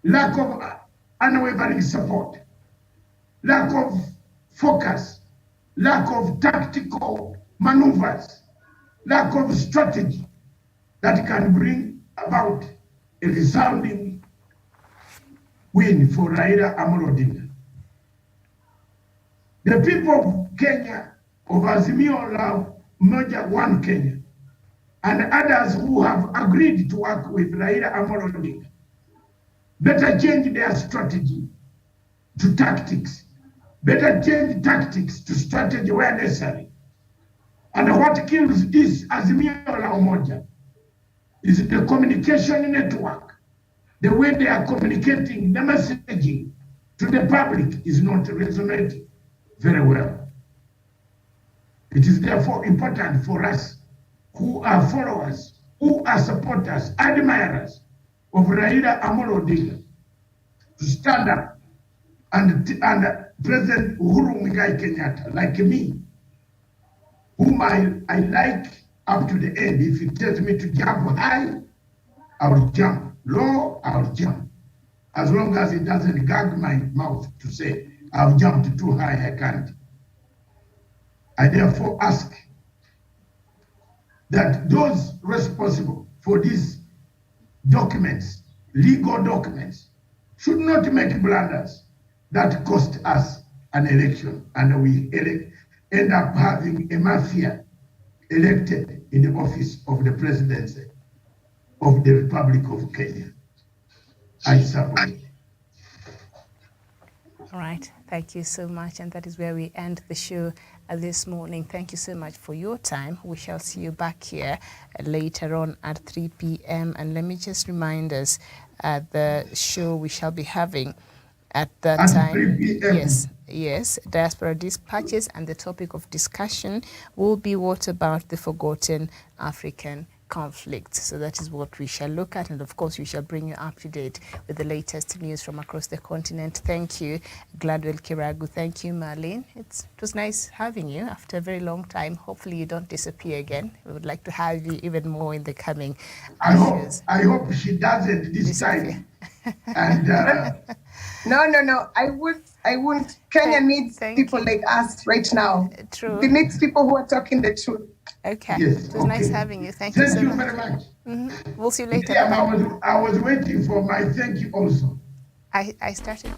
lack of unwavering support, lack of focus, lack of tactical maneuvers, lack of strategy that can bring about a resounding win for Raila Amolo Odinga. The people of Kenya, of Azimio la Umoja One Kenya, and others who have agreed to work with Raila Amolo Odinga, better change their strategy to tactics, better change tactics to strategy where necessary. And what kills this Azimio la Umoja is the communication network. The way they are communicating the messaging to the public is not resonating very well. It is therefore important for us who are followers, who are supporters, admirers of Raila Amolo Odinga to stand up and President Uhuru Muigai Kenyatta, like me, whom I like up to the end. If he tells me to jump high, I will jump. Low, I will jump. As long as it doesn't gag my mouth to say, I've jumped too high, I can't. I therefore ask that those responsible for these documents, legal documents, should not make blunders that cost us an election and we end up having a mafia elected in the office of the presidency of the Republic of Kenya. I submit. All right, thank you so much. And that is where we end the show this morning. Thank you so much for your time. We shall see you back here later on at 3 p.m. And let me just remind us the show we shall be having at that time. 3 p.m. Yes, Diaspora Dispatches, and the topic of discussion will be what about the forgotten African conflict. So that is what we shall look at, and of course we shall bring you up to date with the latest news from across the continent. Thank you, Gladwell Kiragu. Thank you, Marlene. It was nice having you after a very long time. Hopefully you don't disappear again. We would like to have you even more in the coming issues. I hope she doesn't this time. And No. I won't. Kenya needs people like us right now. True. It needs people who are talking the truth. Okay. yes, It was nice having you. Thank you so much. very much. We'll see you later. Yeah, I was waiting for my thank you also. I started.